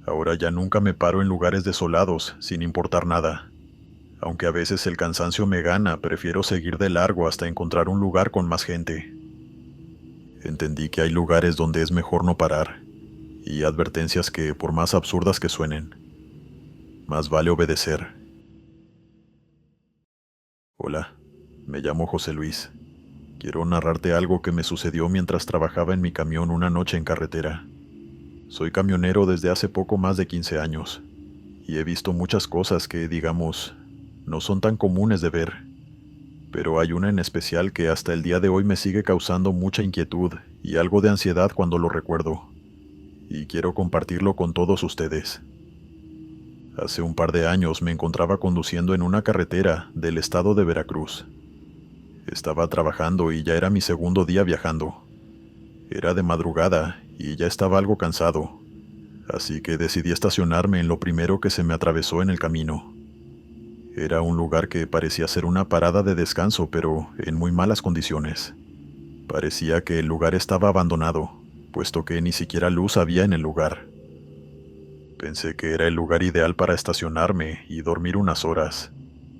Ahora ya nunca me paro en lugares desolados, sin importar nada. Aunque a veces el cansancio me gana, prefiero seguir de largo hasta encontrar un lugar con más gente. Entendí que hay lugares donde es mejor no parar, y advertencias que, por más absurdas que suenen, más vale obedecer. Hola, me llamo José Luis. Quiero narrarte algo que me sucedió mientras trabajaba en mi camión una noche en carretera. Soy camionero desde hace poco más de 15 años, y he visto muchas cosas que, digamos, no son tan comunes de ver, pero hay una en especial que hasta el día de hoy me sigue causando mucha inquietud y algo de ansiedad cuando lo recuerdo, y quiero compartirlo con todos ustedes. Hace un par de años me encontraba conduciendo en una carretera del estado de Veracruz. Estaba trabajando y ya era mi segundo día viajando. Era de madrugada y ya estaba algo cansado, así que decidí estacionarme en lo primero que se me atravesó en el camino. Era un lugar que parecía ser una parada de descanso, pero en muy malas condiciones. Parecía que el lugar estaba abandonado, puesto que ni siquiera luz había en el lugar. Pensé que era el lugar ideal para estacionarme y dormir unas horas,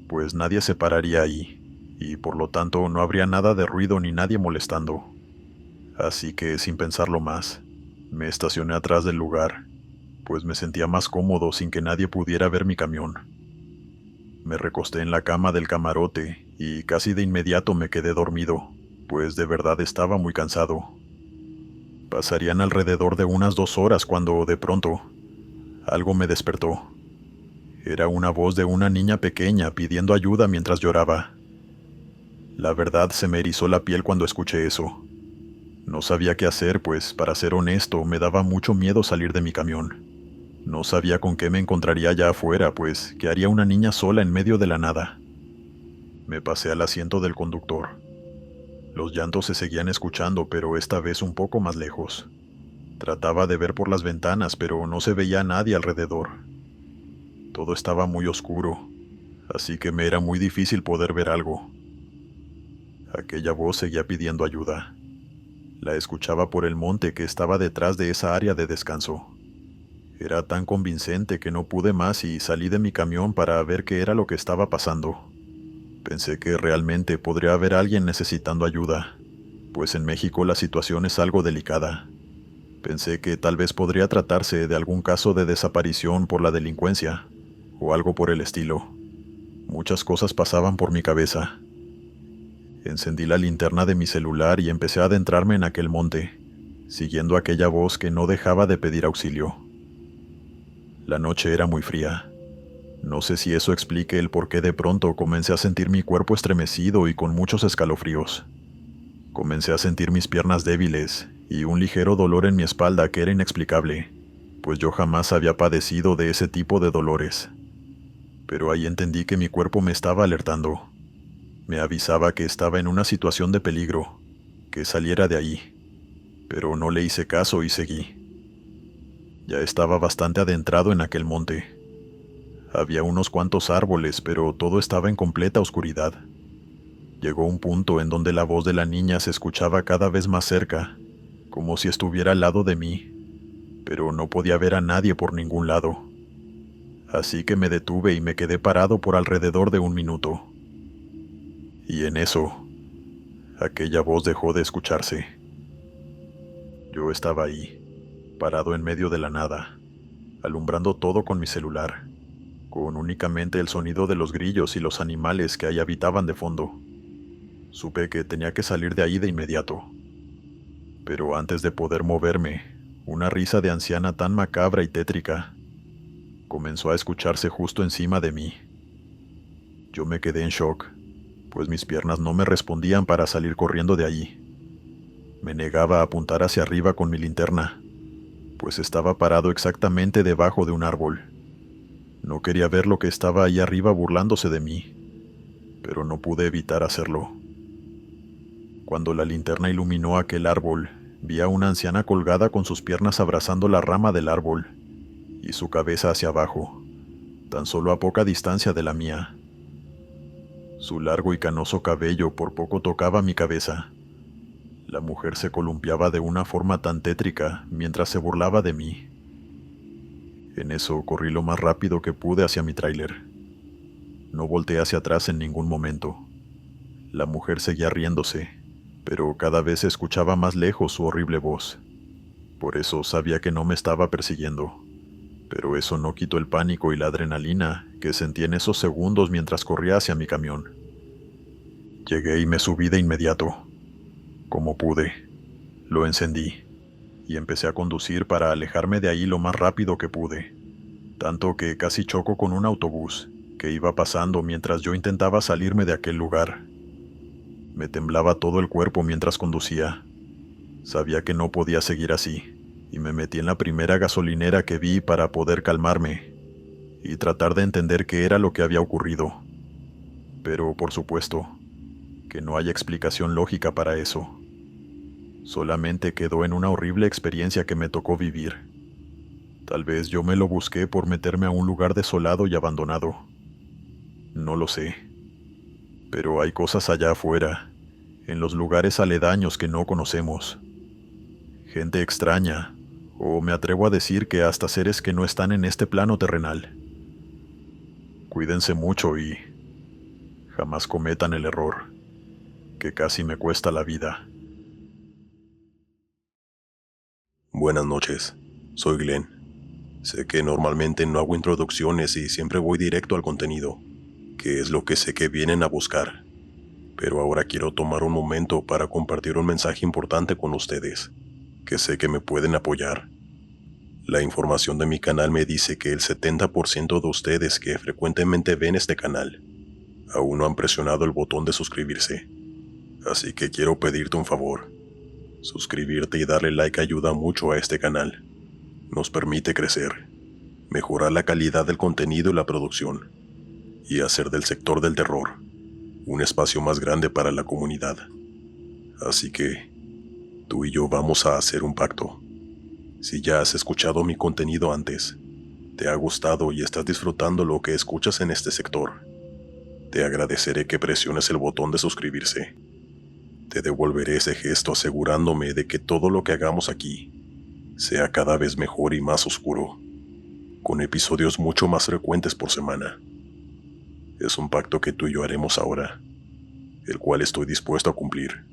pues nadie se pararía ahí, y por lo tanto no habría nada de ruido ni nadie molestando. Así que, sin pensarlo más, me estacioné atrás del lugar, pues me sentía más cómodo sin que nadie pudiera ver mi camión. Me recosté en la cama del camarote y casi de inmediato me quedé dormido, pues de verdad estaba muy cansado. Pasarían alrededor de unas 2 horas cuando, de pronto, algo me despertó. Era una voz de una niña pequeña pidiendo ayuda mientras lloraba. La verdad se me erizó la piel cuando escuché eso. No sabía qué hacer, pues, para ser honesto, me daba mucho miedo salir de mi camión. No sabía con qué me encontraría allá afuera, pues, ¿qué haría una niña sola en medio de la nada? Me pasé al asiento del conductor. Los llantos se seguían escuchando, pero esta vez un poco más lejos. Trataba de ver por las ventanas, pero no se veía a nadie alrededor. Todo estaba muy oscuro, así que me era muy difícil poder ver algo. Aquella voz seguía pidiendo ayuda. La escuchaba por el monte que estaba detrás de esa área de descanso. Era tan convincente que no pude más y salí de mi camión para ver qué era lo que estaba pasando. Pensé que realmente podría haber alguien necesitando ayuda, pues en México la situación es algo delicada. Pensé que tal vez podría tratarse de algún caso de desaparición por la delincuencia, o algo por el estilo. Muchas cosas pasaban por mi cabeza. Encendí la linterna de mi celular y empecé a adentrarme en aquel monte, siguiendo aquella voz que no dejaba de pedir auxilio. La noche era muy fría. No sé si eso explique el por qué de pronto comencé a sentir mi cuerpo estremecido y con muchos escalofríos. Comencé a sentir mis piernas débiles y un ligero dolor en mi espalda que era inexplicable, pues yo jamás había padecido de ese tipo de dolores. Pero ahí entendí que mi cuerpo me estaba alertando. Me avisaba que estaba en una situación de peligro, que saliera de ahí. Pero no le hice caso y seguí. Ya estaba bastante adentrado en aquel monte. Había unos cuantos árboles, pero todo estaba en completa oscuridad. Llegó un punto en donde la voz de la niña se escuchaba cada vez más cerca, como si estuviera al lado de mí, pero no podía ver a nadie por ningún lado. Así que me detuve y me quedé parado por alrededor de 1 minuto. Y en eso, aquella voz dejó de escucharse. Yo estaba ahí, parado en medio de la nada, alumbrando todo con mi celular, con únicamente el sonido de los grillos y los animales que ahí habitaban de fondo. Supe que tenía que salir de ahí de inmediato. Pero antes de poder moverme, una risa de anciana tan macabra y tétrica comenzó a escucharse justo encima de mí. Yo me quedé en shock, pues mis piernas no me respondían para salir corriendo de allí. Me negaba a apuntar hacia arriba con mi linterna, pues estaba parado exactamente debajo de un árbol. No quería ver lo que estaba ahí arriba burlándose de mí, pero no pude evitar hacerlo. Cuando la linterna iluminó aquel árbol, vi a una anciana colgada con sus piernas abrazando la rama del árbol y su cabeza hacia abajo, tan solo a poca distancia de la mía. Su largo y canoso cabello por poco tocaba mi cabeza. La mujer se columpiaba de una forma tan tétrica mientras se burlaba de mí. En eso corrí lo más rápido que pude hacia mi tráiler. No volteé hacia atrás en ningún momento. La mujer seguía riéndose, pero cada vez se escuchaba más lejos su horrible voz. Por eso sabía que no me estaba persiguiendo. Pero eso no quitó el pánico y la adrenalina que sentí en esos segundos mientras corría hacia mi camión. Llegué y me subí de inmediato. Como pude, lo encendí y empecé a conducir para alejarme de ahí lo más rápido que pude, tanto que casi choco con un autobús que iba pasando mientras yo intentaba salirme de aquel lugar. Me temblaba todo el cuerpo mientras conducía. Sabía que no podía seguir así, y me metí en la primera gasolinera que vi para poder calmarme y tratar de entender qué era lo que había ocurrido. Pero, por supuesto, que no hay explicación lógica para eso. Solamente quedó en una horrible experiencia que me tocó vivir. Tal vez yo me lo busqué por meterme a un lugar desolado y abandonado. No lo sé. Pero hay cosas allá afuera, en los lugares aledaños que no conocemos. Gente extraña, o me atrevo a decir que hasta seres que no están en este plano terrenal. Cuídense mucho y jamás cometan el error, que casi me cuesta la vida. Buenas noches, soy Glenn. Sé que normalmente no hago introducciones y siempre voy directo al contenido, que es lo que sé que vienen a buscar. Pero ahora quiero tomar un momento para compartir un mensaje importante con ustedes, que sé que me pueden apoyar. La información de mi canal me dice que el 70% de ustedes que frecuentemente ven este canal aún no han presionado el botón de suscribirse. Así que quiero pedirte un favor. Suscribirte y darle like ayuda mucho a este canal. Nos permite crecer, mejorar la calidad del contenido y la producción, y hacer del sector del terror un espacio más grande para la comunidad. Así que, tú y yo vamos a hacer un pacto. Si ya has escuchado mi contenido antes, te ha gustado y estás disfrutando lo que escuchas en este sector, te agradeceré que presiones el botón de suscribirse. Te devolveré ese gesto asegurándome de que todo lo que hagamos aquí sea cada vez mejor y más oscuro, con episodios mucho más frecuentes por semana. Es un pacto que tú y yo haremos ahora, el cual estoy dispuesto a cumplir.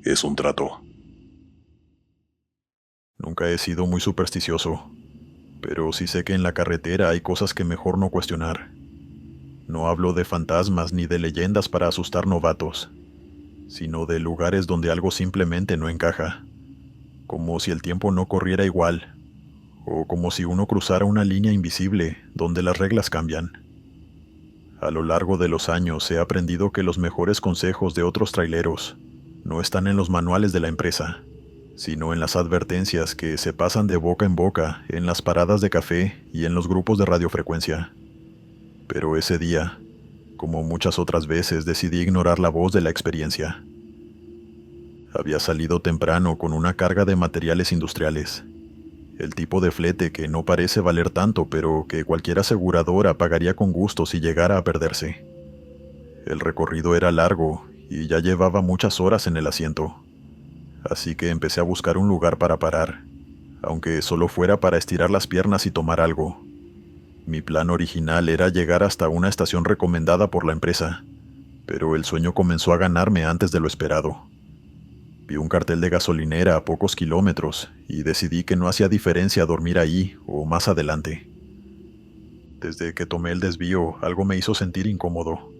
Es un trato. Nunca he sido muy supersticioso, pero sí sé que en la carretera hay cosas que mejor no cuestionar. No hablo de fantasmas ni de leyendas para asustar novatos, sino de lugares donde algo simplemente no encaja, como si el tiempo no corriera igual, o como si uno cruzara una línea invisible donde las reglas cambian. A lo largo de los años he aprendido que los mejores consejos de otros traileros no están en los manuales de la empresa, sino en las advertencias que se pasan de boca en boca en las paradas de café y en los grupos de radiofrecuencia. Pero ese día, como muchas otras veces, decidí ignorar la voz de la experiencia. Había salido temprano con una carga de materiales industriales, el tipo de flete que no parece valer tanto, pero que cualquier aseguradora pagaría con gusto si llegara a perderse. El recorrido era largo y ya llevaba muchas horas en el asiento. Así que empecé a buscar un lugar para parar, aunque solo fuera para estirar las piernas y tomar algo. Mi plan original era llegar hasta una estación recomendada por la empresa, pero el sueño comenzó a ganarme antes de lo esperado. Vi un cartel de gasolinera a pocos kilómetros y decidí que no hacía diferencia dormir ahí o más adelante. Desde que tomé el desvío, algo me hizo sentir incómodo.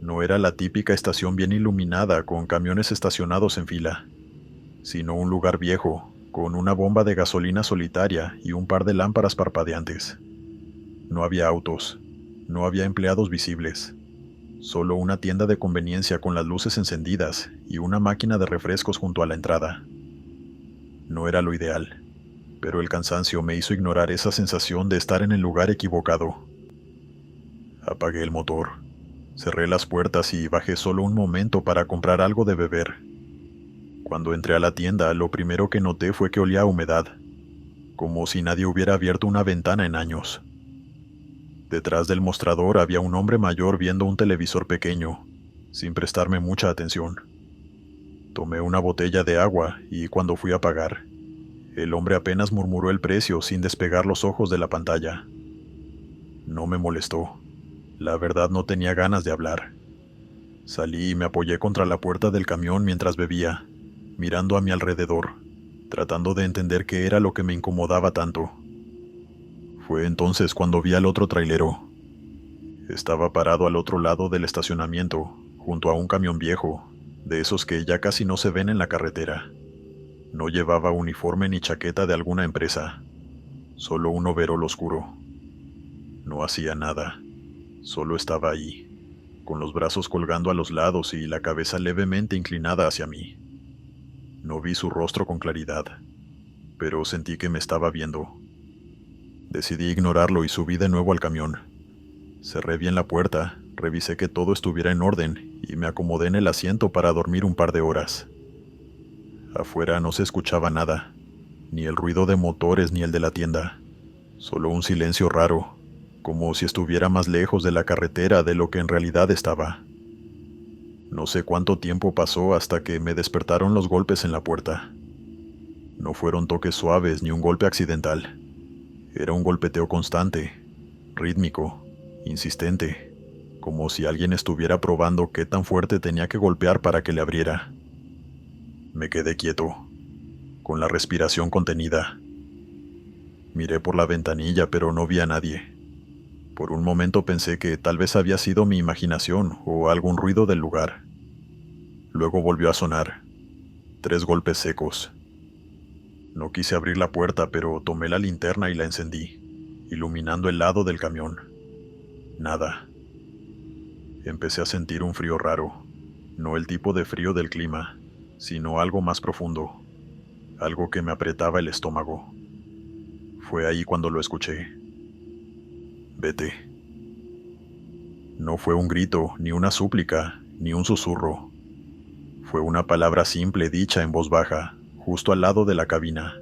No era la típica estación bien iluminada con camiones estacionados en fila, sino un lugar viejo, con una bomba de gasolina solitaria y un par de lámparas parpadeantes. No había autos, no había empleados visibles, solo una tienda de conveniencia con las luces encendidas y una máquina de refrescos junto a la entrada. No era lo ideal, pero el cansancio me hizo ignorar esa sensación de estar en el lugar equivocado. Apagué el motor, cerré las puertas y bajé solo un momento para comprar algo de beber. Cuando entré a la tienda, lo primero que noté fue que olía a humedad, como si nadie hubiera abierto una ventana en años. Detrás del mostrador había un hombre mayor viendo un televisor pequeño, sin prestarme mucha atención. Tomé una botella de agua y cuando fui a pagar, El hombre apenas murmuró el precio sin despegar los ojos de la pantalla. No me molestó. La verdad no tenía ganas de hablar. Salí y me apoyé contra la puerta del camión mientras bebía, mirando a mi alrededor, tratando de entender qué era lo que me incomodaba tanto. Fue entonces cuando vi al otro trailero. Estaba parado al otro lado del estacionamiento, junto a un camión viejo, de esos que ya casi no se ven en la carretera. No llevaba uniforme ni chaqueta de alguna empresa, solo un overol oscuro. No hacía nada, solo estaba ahí, con los brazos colgando a los lados y la cabeza levemente inclinada hacia mí. No vi su rostro con claridad, pero sentí que me estaba viendo. Decidí ignorarlo y subí de nuevo al camión. Cerré bien la puerta, revisé que todo estuviera en orden y me acomodé en el asiento para dormir un par de horas. Afuera no se escuchaba nada, ni el ruido de motores ni el de la tienda, solo un silencio raro, como si estuviera más lejos de la carretera de lo que en realidad estaba. No sé cuánto tiempo pasó hasta que me despertaron los golpes en la puerta. No fueron toques suaves ni un golpe accidental. Era un golpeteo constante, rítmico, insistente, como si alguien estuviera probando qué tan fuerte tenía que golpear para que le abriera. Me quedé quieto, con la respiración contenida. Miré por la ventanilla, pero no vi a nadie. Por un momento pensé que tal vez había sido mi imaginación o algún ruido del lugar. Luego volvió a sonar. 3 golpes secos. No quise abrir la puerta, pero tomé la linterna y la encendí, iluminando el lado del camión. Nada. Empecé a sentir un frío raro, no el tipo de frío del clima, sino algo más profundo, algo que me apretaba el estómago. Fue ahí cuando lo escuché. Vete. No fue un grito, ni una súplica, ni un susurro. Fue una palabra simple dicha en voz baja, justo al lado de la cabina.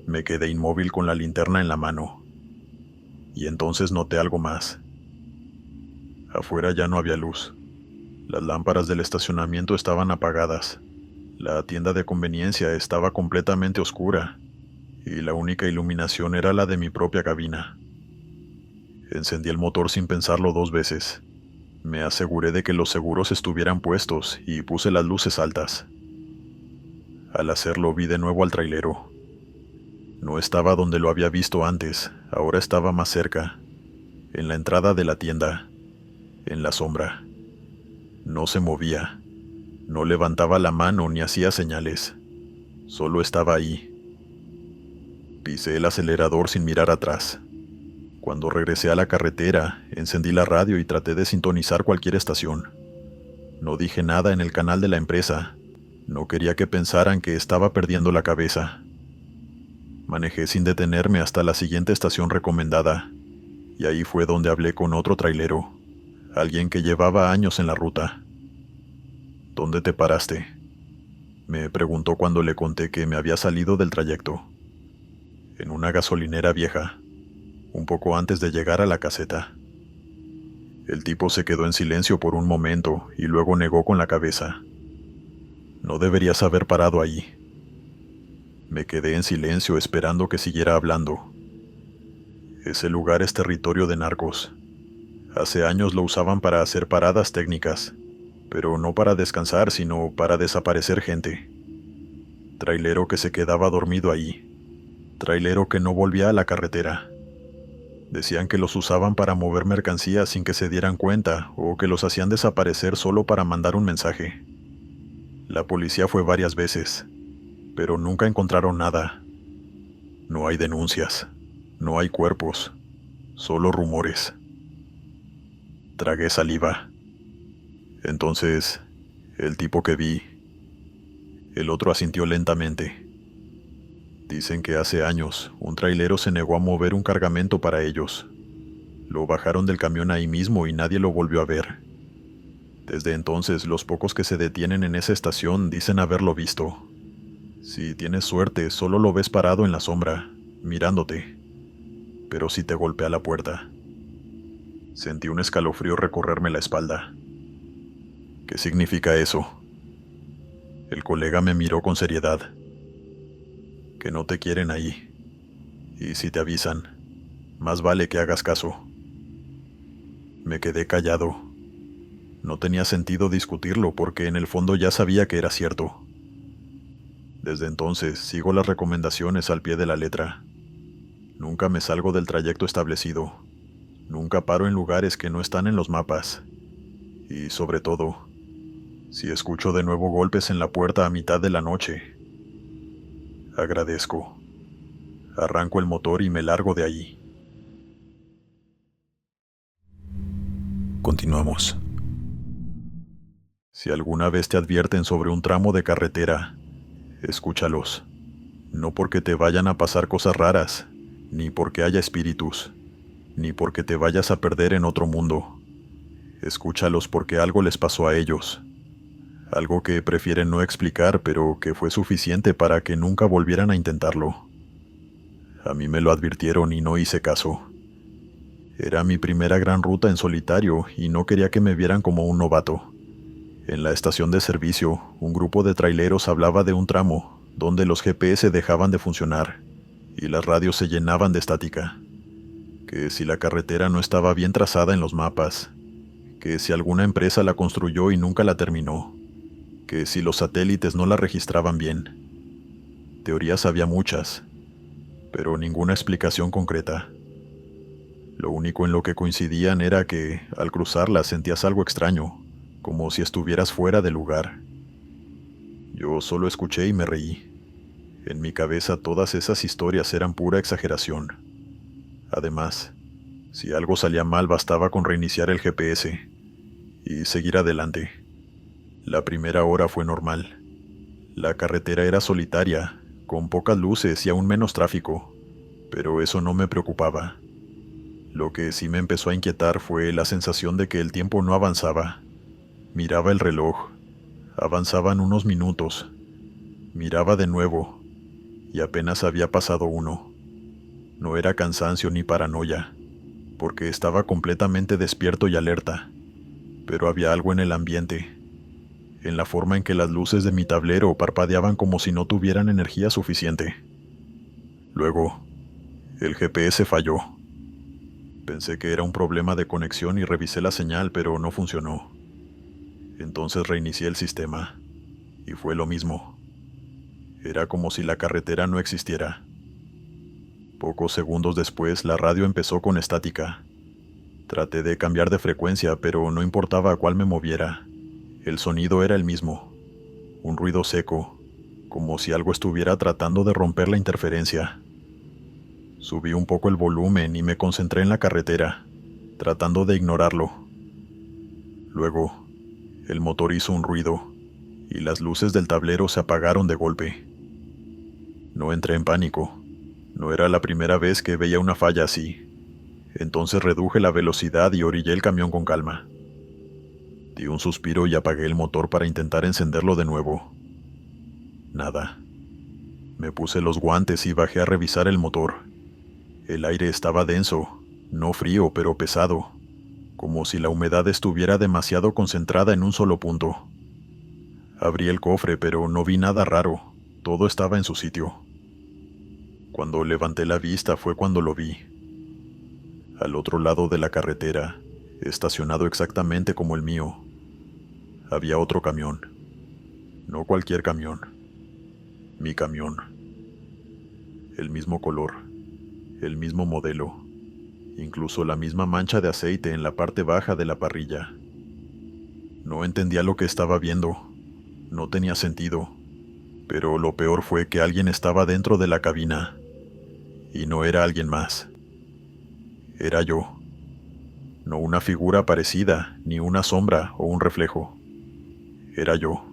Me quedé inmóvil con la linterna en la mano. Y entonces noté algo más. Afuera ya no había luz. Las lámparas del estacionamiento estaban apagadas. La tienda de conveniencia estaba completamente oscura, y la única iluminación era la de mi propia cabina. Encendí el motor sin pensarlo 2 veces. Me aseguré de que los seguros estuvieran puestos y puse las luces altas. Al hacerlo vi de nuevo al trailero. No estaba donde lo había visto antes, ahora estaba más cerca, en la entrada de la tienda, en la sombra. No se movía, no levantaba la mano ni hacía señales, solo estaba ahí. Pisé el acelerador sin mirar atrás. Cuando regresé a la carretera, encendí la radio y traté de sintonizar cualquier estación. No dije nada en el canal de la empresa. No quería que pensaran que estaba perdiendo la cabeza. Manejé sin detenerme hasta la siguiente estación recomendada, y ahí fue donde hablé con otro trailero, alguien que llevaba años en la ruta. ¿Dónde te paraste?, me preguntó cuando le conté que me había salido del trayecto. En una gasolinera vieja, un poco antes de llegar a la caseta. El tipo se quedó en silencio por un momento y luego negó con la cabeza. No deberías haber parado ahí. Me quedé en silencio esperando que siguiera hablando. Ese lugar es territorio de narcos. Hace años lo usaban para hacer paradas técnicas, pero no para descansar, sino para desaparecer gente. Trailero que se quedaba dormido ahí. Trailero que no volvía a la carretera. Decían que los usaban para mover mercancías sin que se dieran cuenta o que los hacían desaparecer solo para mandar un mensaje. La policía fue varias veces, pero nunca encontraron nada. No hay denuncias, no hay cuerpos, solo rumores. Tragué saliva. Entonces, el tipo que vi, el otro asintió lentamente. Dicen que hace años un trailero se negó a mover un cargamento para ellos. Lo bajaron del camión ahí mismo y nadie lo volvió a ver. Desde entonces, los pocos que se detienen en esa estación dicen haberlo visto. Si tienes suerte, solo lo ves parado en la sombra, mirándote. Pero si te golpea la puerta. Sentí un escalofrío recorrerme la espalda. ¿Qué significa eso? El colega me miró con seriedad. que no te quieren ahí. Y si te avisan, más vale que hagas caso. Me quedé callado. No tenía sentido discutirlo porque en el fondo ya sabía que era cierto. Desde entonces sigo las recomendaciones al pie de la letra. Nunca me salgo del trayecto establecido. Nunca paro en lugares que no están en los mapas. Y sobre todo, si escucho de nuevo golpes en la puerta a mitad de la noche, agradezco. Arranco el motor y me largo de allí. Continuamos. Si alguna vez te advierten sobre un tramo de carretera, escúchalos. No porque te vayan a pasar cosas raras, ni porque haya espíritus, ni porque te vayas a perder en otro mundo. Escúchalos porque algo les pasó a ellos. Algo que prefieren no explicar, pero que fue suficiente para que nunca volvieran a intentarlo. A mí me lo advirtieron y no hice caso. Era mi primera gran ruta en solitario y no quería que me vieran como un novato. En la estación de servicio, un grupo de traileros hablaba de un tramo donde los GPS dejaban de funcionar y las radios se llenaban de estática. Que si la carretera no estaba bien trazada en los mapas, que si alguna empresa la construyó y nunca la terminó, que si los satélites no la registraban bien. Teorías había muchas, pero ninguna explicación concreta. Lo único en lo que coincidían era que, al cruzarla, sentías algo extraño, como si estuvieras fuera de lugar. Yo solo escuché y me reí. En mi cabeza todas esas historias eran pura exageración. Además, si algo salía mal bastaba con reiniciar el GPS y seguir adelante. La primera hora fue normal. La carretera era solitaria, con pocas luces y aún menos tráfico, pero eso no me preocupaba. Lo que sí me empezó a inquietar fue la sensación de que el tiempo no avanzaba. Miraba el reloj. Avanzaban unos minutos. Miraba de nuevo, y apenas había pasado uno. No era cansancio ni paranoia, porque estaba completamente despierto y alerta, pero había algo en el ambiente, en la forma en que las luces de mi tablero parpadeaban como si no tuvieran energía suficiente. Luego, el GPS falló. Pensé que era un problema de conexión y revisé la señal, pero no funcionó. Entonces reinicié el sistema, y fue lo mismo. Era como si la carretera no existiera. Pocos segundos después, la radio empezó con estática. Traté de cambiar de frecuencia, pero no importaba a cuál me moviera. El sonido era el mismo. Un ruido seco, como si algo estuviera tratando de romper la interferencia. Subí un poco el volumen y me concentré en la carretera, tratando de ignorarlo. Luego, el motor hizo un ruido, y las luces del tablero se apagaron de golpe. No entré en pánico. No era la primera vez que veía una falla así. Entonces reduje la velocidad y orillé el camión con calma. Di un suspiro y apagué el motor para intentar encenderlo de nuevo. Nada. Me puse los guantes y bajé a revisar el motor. El aire estaba denso, no frío, pero pesado, como si la humedad estuviera demasiado concentrada en un solo punto. Abrí el cofre, pero no vi nada raro. Todo estaba en su sitio. Cuando levanté la vista fue cuando lo vi. Al otro lado de la carretera, estacionado exactamente como el mío, había otro camión. No cualquier camión. Mi camión. El mismo color, el mismo modelo, incluso la misma mancha de aceite en la parte baja de la parrilla. No entendía lo que estaba viendo. No tenía sentido. Pero lo peor fue que alguien estaba dentro de la cabina. Y no era alguien más. Era yo. No una figura parecida, ni una sombra o un reflejo. Era yo,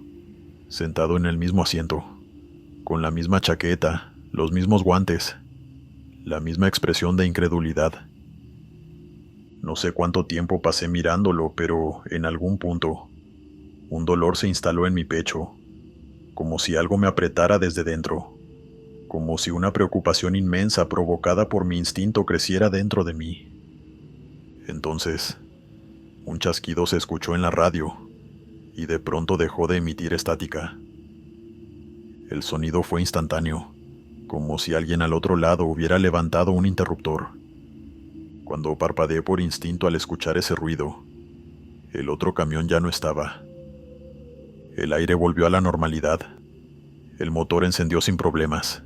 sentado en el mismo asiento, con la misma chaqueta, los mismos guantes, la misma expresión de incredulidad. No sé cuánto tiempo pasé mirándolo, pero en algún punto, un dolor se instaló en mi pecho, como si algo me apretara desde dentro. Como si una preocupación inmensa provocada por mi instinto creciera dentro de mí. Entonces, un chasquido se escuchó en la radio, y de pronto dejó de emitir estática. El sonido fue instantáneo, como si alguien al otro lado hubiera levantado un interruptor. Cuando parpadeé por instinto al escuchar ese ruido, el otro camión ya no estaba. El aire volvió a la normalidad. El motor encendió sin problemas.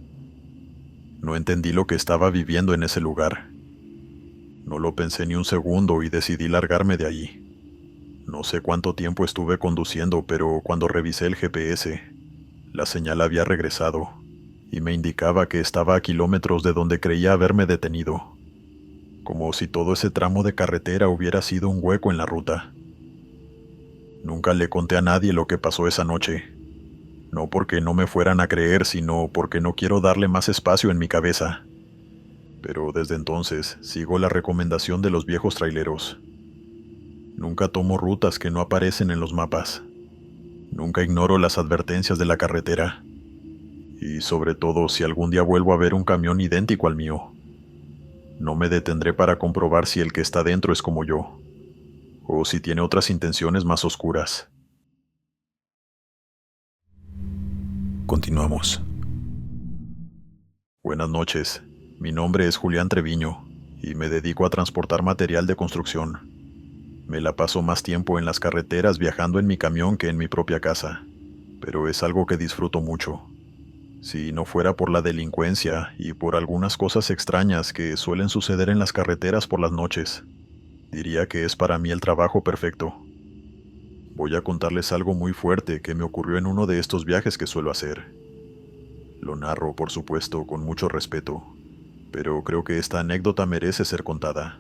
No entendí lo que estaba viviendo en ese lugar. No lo pensé ni un segundo y decidí largarme de allí. No sé cuánto tiempo estuve conduciendo, pero cuando revisé el GPS, la señal había regresado y me indicaba que estaba a kilómetros de donde creía haberme detenido, como si todo ese tramo de carretera hubiera sido un hueco en la ruta. Nunca le conté a nadie lo que pasó esa noche, no porque no me fueran a creer, sino porque no quiero darle más espacio en mi cabeza. Pero desde entonces sigo la recomendación de los viejos traileros. Nunca tomo rutas que no aparecen en los mapas. Nunca ignoro las advertencias de la carretera. Y sobre todo, si algún día vuelvo a ver un camión idéntico al mío, no me detendré para comprobar si el que está dentro es como yo, o si tiene otras intenciones más oscuras. Continuamos. Buenas noches. Mi nombre es Julián Treviño y me dedico a transportar material de construcción. Me la paso más tiempo en las carreteras viajando en mi camión que en mi propia casa, pero es algo que disfruto mucho. Si no fuera por la delincuencia y por algunas cosas extrañas que suelen suceder en las carreteras por las noches, diría que es para mí el trabajo perfecto. Voy a contarles algo muy fuerte que me ocurrió en uno de estos viajes que suelo hacer. Lo narro, por supuesto, con mucho respeto, pero creo que esta anécdota merece ser contada.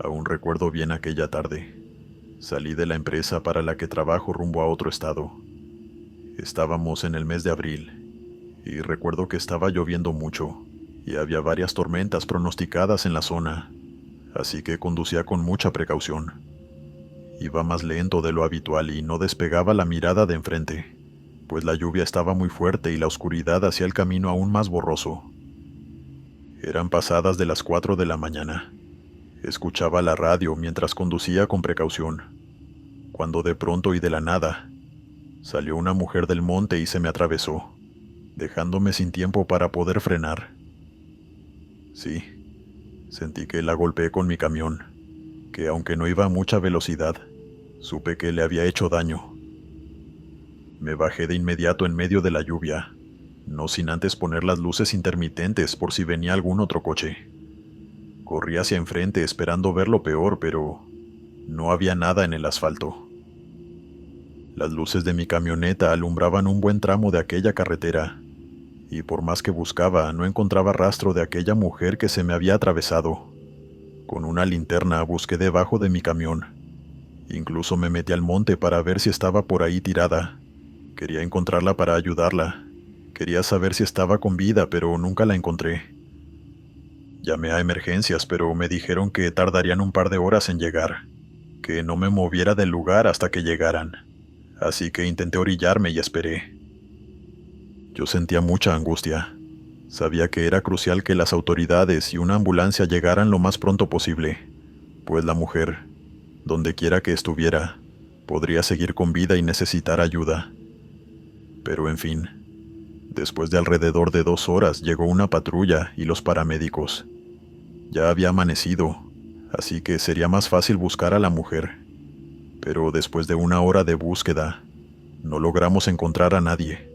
Aún recuerdo bien aquella tarde. Salí de la empresa para la que trabajo rumbo a otro estado. Estábamos en el mes de abril, y recuerdo que estaba lloviendo mucho, y había varias tormentas pronosticadas en la zona, así que conducía con mucha precaución. Iba más lento de lo habitual y no despegaba la mirada de enfrente, pues la lluvia estaba muy fuerte y la oscuridad hacía el camino aún más borroso. Eran pasadas de las 4 de la mañana. Escuchaba la radio mientras conducía con precaución, cuando de pronto y de la nada, salió una mujer del monte y se me atravesó, dejándome sin tiempo para poder frenar. Sí, sentí que la golpeé con mi camión, que aunque no iba a mucha velocidad, supe que le había hecho daño. Me bajé de inmediato en medio de la lluvia, no sin antes poner las luces intermitentes por si venía algún otro coche. Corrí hacia enfrente esperando ver lo peor, pero no había nada en el asfalto. Las luces de mi camioneta alumbraban un buen tramo de aquella carretera, y por más que buscaba, no encontraba rastro de aquella mujer que se me había atravesado. Con una linterna busqué debajo de mi camión. Incluso me metí al monte para ver si estaba por ahí tirada. Quería encontrarla para ayudarla. Quería saber si estaba con vida, pero nunca la encontré. Llamé a emergencias, pero me dijeron que tardarían un par de horas en llegar, que no me moviera del lugar hasta que llegaran. Así que intenté orillarme y esperé. Yo sentía mucha angustia. Sabía que era crucial que las autoridades y una ambulancia llegaran lo más pronto posible, pues la mujer, donde quiera que estuviera, podría seguir con vida y necesitar ayuda. Pero en fin, después de alrededor de 2 horas llegó una patrulla y los paramédicos. Ya había amanecido, así que sería más fácil buscar a la mujer. Pero después de 1 hora de búsqueda, no logramos encontrar a nadie.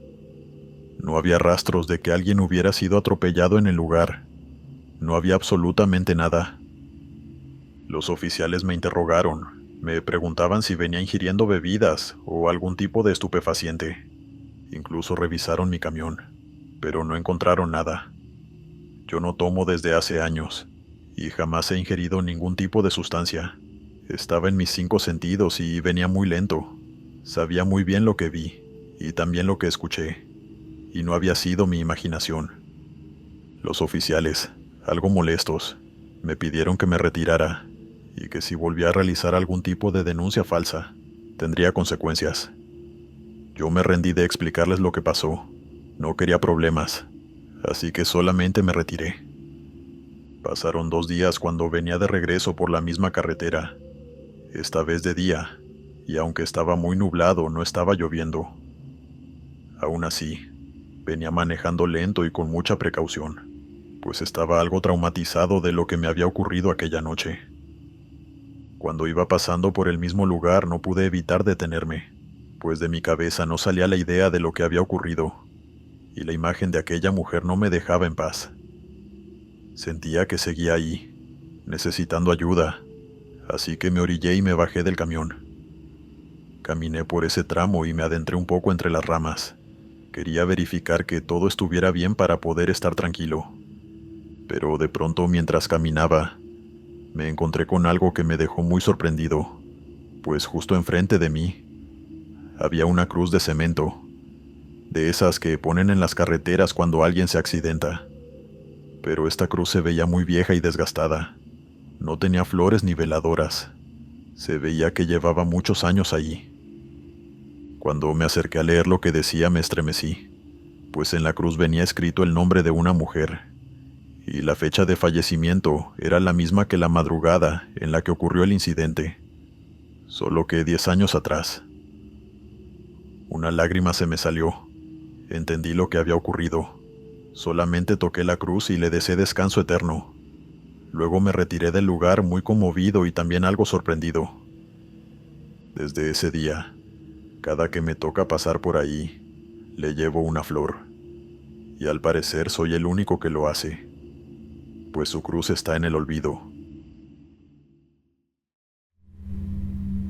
No había rastros de que alguien hubiera sido atropellado en el lugar. No había absolutamente nada. Los oficiales me interrogaron. Me preguntaban si venía ingiriendo bebidas o algún tipo de estupefaciente. Incluso revisaron mi camión, pero no encontraron nada. Yo no tomo desde hace años, y jamás he ingerido ningún tipo de sustancia. Estaba en mis 5 sentidos y venía muy lento. Sabía muy bien lo que vi, y también lo que escuché, y no había sido mi imaginación. Los oficiales, algo molestos, me pidieron que me retirara, y que si volvía a realizar algún tipo de denuncia falsa, tendría consecuencias. Yo me rendí de explicarles lo que pasó. No quería problemas, así que solamente me retiré. Pasaron 2 días cuando venía de regreso por la misma carretera, esta vez de día, y aunque estaba muy nublado, no estaba lloviendo. Aún así, Venía manejando lento y con mucha precaución, pues estaba algo traumatizado de lo que me había ocurrido aquella noche. Cuando iba pasando por el mismo lugar no pude evitar detenerme, pues de mi cabeza no salía la idea de lo que había ocurrido, y la imagen de aquella mujer no me dejaba en paz. Sentía que seguía ahí, necesitando ayuda, así que me orillé y me bajé del camión. Caminé por ese tramo y me adentré un poco entre las ramas. Quería verificar que todo estuviera bien para poder estar tranquilo. Pero de pronto, mientras caminaba, me encontré con algo que me dejó muy sorprendido, pues justo enfrente de mí había una cruz de cemento, de esas que ponen en las carreteras cuando alguien se accidenta. Pero esta cruz se veía muy vieja y desgastada. No tenía flores ni veladoras. Se veía que llevaba muchos años allí. Cuando me acerqué a leer lo que decía me estremecí, pues en la cruz venía escrito el nombre de una mujer, y la fecha de fallecimiento era la misma que la madrugada en la que ocurrió el incidente, solo que 10 años atrás. Una lágrima se me salió. Entendí lo que había ocurrido. Solamente toqué la cruz y le deseé descanso eterno. Luego me retiré del lugar muy conmovido y también algo sorprendido. Desde ese día, cada que me toca pasar por ahí, le llevo una flor. Y al parecer soy el único que lo hace, pues su cruz está en el olvido.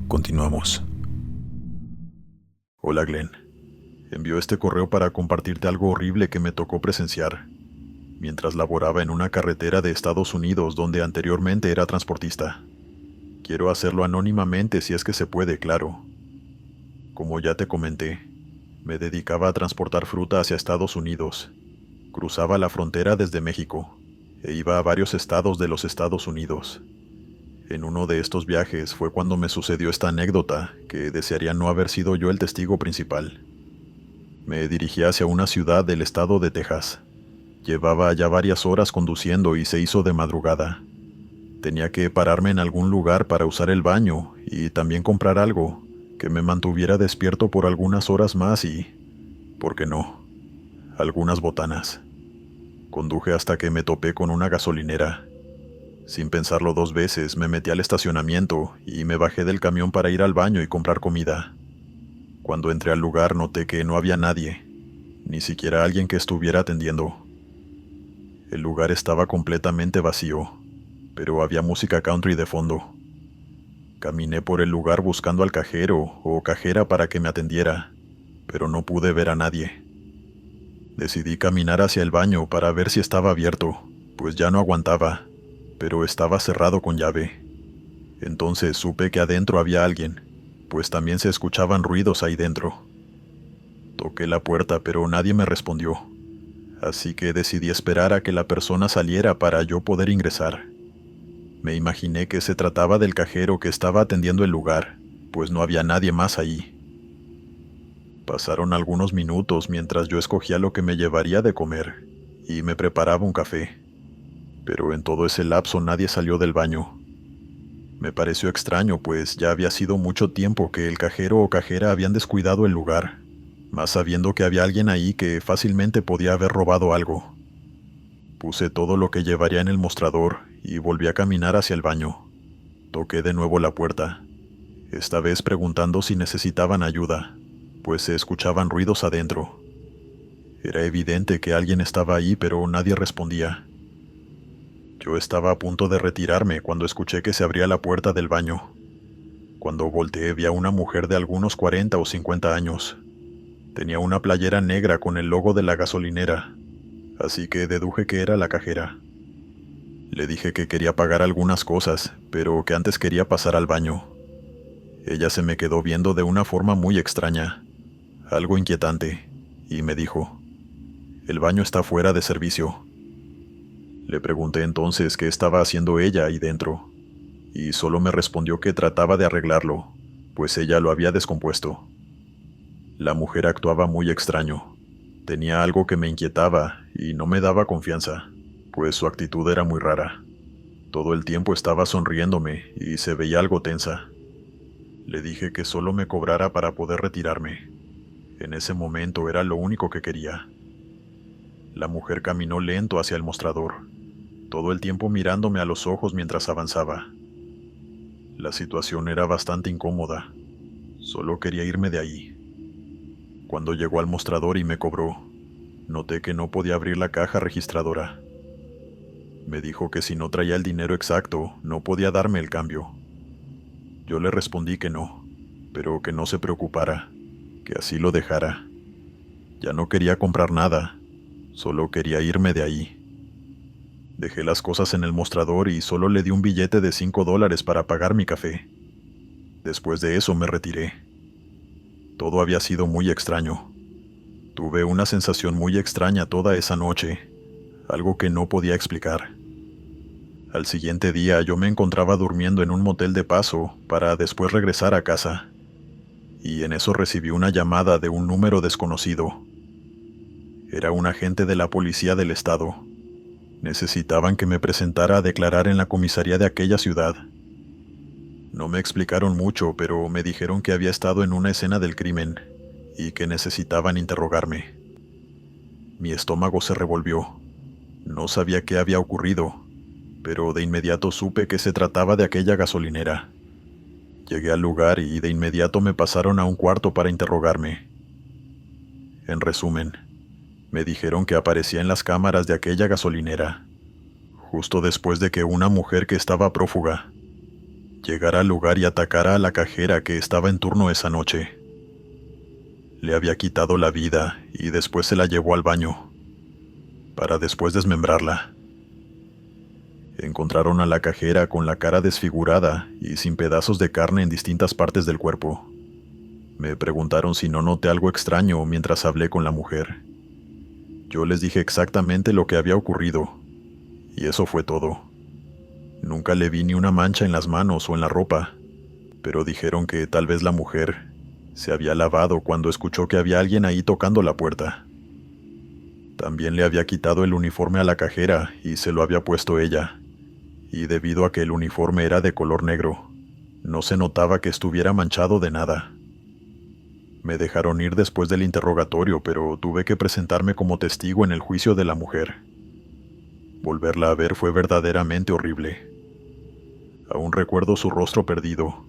Continuamos. Hola Glenn. Envió este correo para compartirte algo horrible que me tocó presenciar mientras laboraba en una carretera de Estados Unidos donde anteriormente era transportista. Quiero hacerlo anónimamente si es que se puede, claro. Como ya te comenté, me dedicaba a transportar fruta hacia Estados Unidos. Cruzaba la frontera desde México e iba a varios estados de los Estados Unidos. En uno de estos viajes fue cuando me sucedió esta anécdota que desearía no haber sido yo el testigo principal. Me dirigí hacia una ciudad del estado de Texas. Llevaba ya varias horas conduciendo y se hizo de madrugada. Tenía que pararme en algún lugar para usar el baño y también comprar algo que me mantuviera despierto por algunas horas más y, ¿por qué no?, algunas botanas. Conduje hasta que me topé con una gasolinera. Sin pensarlo dos veces, me metí al estacionamiento y me bajé del camión para ir al baño y comprar comida. Cuando entré al lugar noté que no había nadie, ni siquiera alguien que estuviera atendiendo. El lugar estaba completamente vacío, pero había música country de fondo. Caminé por el lugar buscando al cajero o cajera para que me atendiera, pero no pude ver a nadie. Decidí caminar hacia el baño para ver si estaba abierto, pues ya no aguantaba, pero estaba cerrado con llave. Entonces supe que adentro había alguien, pues también se escuchaban ruidos ahí dentro. Toqué la puerta, pero nadie me respondió, así que decidí esperar a que la persona saliera para yo poder ingresar. Me imaginé que se trataba del cajero que estaba atendiendo el lugar, pues no había nadie más ahí. Pasaron algunos minutos mientras yo escogía lo que me llevaría de comer y me preparaba un café, pero en todo ese lapso nadie salió del baño. Me pareció extraño, pues ya había sido mucho tiempo que el cajero o cajera habían descuidado el lugar, más sabiendo que había alguien ahí que fácilmente podía haber robado algo. Puse todo lo que llevaría en el mostrador y volví a caminar hacia el baño. Toqué de nuevo la puerta, esta vez preguntando si necesitaban ayuda, pues se escuchaban ruidos adentro. Era evidente que alguien estaba ahí, pero nadie respondía. Yo estaba a punto de retirarme cuando escuché que se abría la puerta del baño. Cuando volteé vi a una mujer de algunos 40 o 50 años. Tenía una playera negra con el logo de la gasolinera, así que deduje que era la cajera. Le dije que quería pagar algunas cosas, pero que antes quería pasar al baño. Ella se me quedó viendo de una forma muy extraña, algo inquietante, y me dijo: «El baño está fuera de servicio». Le pregunté entonces qué estaba haciendo ella ahí dentro, y solo me respondió que trataba de arreglarlo, pues ella lo había descompuesto. La mujer actuaba muy extraño. Tenía algo que me inquietaba y no me daba confianza, pues su actitud era muy rara. Todo el tiempo estaba sonriéndome y se veía algo tensa. Le dije que solo me cobrara para poder retirarme. En ese momento era lo único que quería. La mujer caminó lento hacia el mostrador, todo el tiempo mirándome a los ojos mientras avanzaba. La situación era bastante incómoda. Solo quería irme de ahí. Cuando llegó al mostrador y me cobró, noté que no podía abrir la caja registradora. Me dijo que si no traía el dinero exacto, no podía darme el cambio. Yo le respondí que no, pero que no se preocupara, que así lo dejara. Ya no quería comprar nada, solo quería irme de ahí. Dejé las cosas en el mostrador y solo le di un billete de $5 para pagar mi café. Después de eso me retiré. Todo había sido muy extraño. Tuve una sensación muy extraña toda esa noche, algo que no podía explicar. Al siguiente día yo me encontraba durmiendo en un motel de paso para después regresar a casa. Y en eso recibí una llamada de un número desconocido. Era un agente de la policía del estado. Necesitaban que me presentara a declarar en la comisaría de aquella ciudad. No me explicaron mucho, pero me dijeron que había estado en una escena del crimen y que necesitaban interrogarme. Mi estómago se revolvió. No sabía qué había ocurrido, pero de inmediato supe que se trataba de aquella gasolinera. Llegué al lugar y de inmediato me pasaron a un cuarto para interrogarme. En resumen, me dijeron que aparecía en las cámaras de aquella gasolinera, justo después de que una mujer que estaba prófuga llegara al lugar y atacara a la cajera que estaba en turno esa noche. Le había quitado la vida y después se la llevó al baño, para después desmembrarla. Encontraron a la cajera con la cara desfigurada y sin pedazos de carne en distintas partes del cuerpo. Me preguntaron si no noté algo extraño mientras hablé con la mujer. Yo les dije exactamente lo que había ocurrido, y eso fue todo. Nunca le vi ni una mancha en las manos o en la ropa, pero dijeron que tal vez la mujer se había lavado cuando escuchó que había alguien ahí tocando la puerta. También le había quitado el uniforme a la cajera y se lo había puesto ella, y debido a que el uniforme era de color negro, no se notaba que estuviera manchado de nada. Me dejaron ir después del interrogatorio, pero tuve que presentarme como testigo en el juicio de la mujer. Volverla a ver fue verdaderamente horrible. Aún recuerdo su rostro perdido,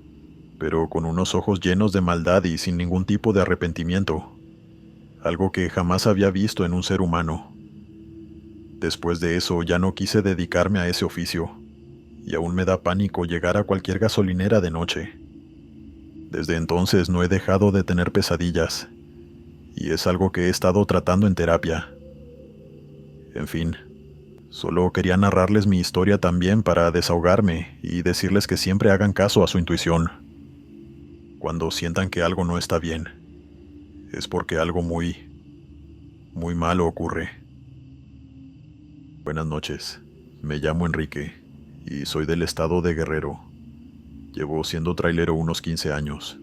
pero con unos ojos llenos de maldad y sin ningún tipo de arrepentimiento, algo que jamás había visto en un ser humano. Después de eso ya no quise dedicarme a ese oficio, y aún me da pánico llegar a cualquier gasolinera de noche. Desde entonces no he dejado de tener pesadillas, y es algo que he estado tratando en terapia. En fin, solo quería narrarles mi historia también para desahogarme y decirles que siempre hagan caso a su intuición. Cuando sientan que algo no está bien, es porque algo muy malo ocurre. Buenas noches, me llamo Enrique y soy del estado de Guerrero. Llevo siendo trailero unos 15 años.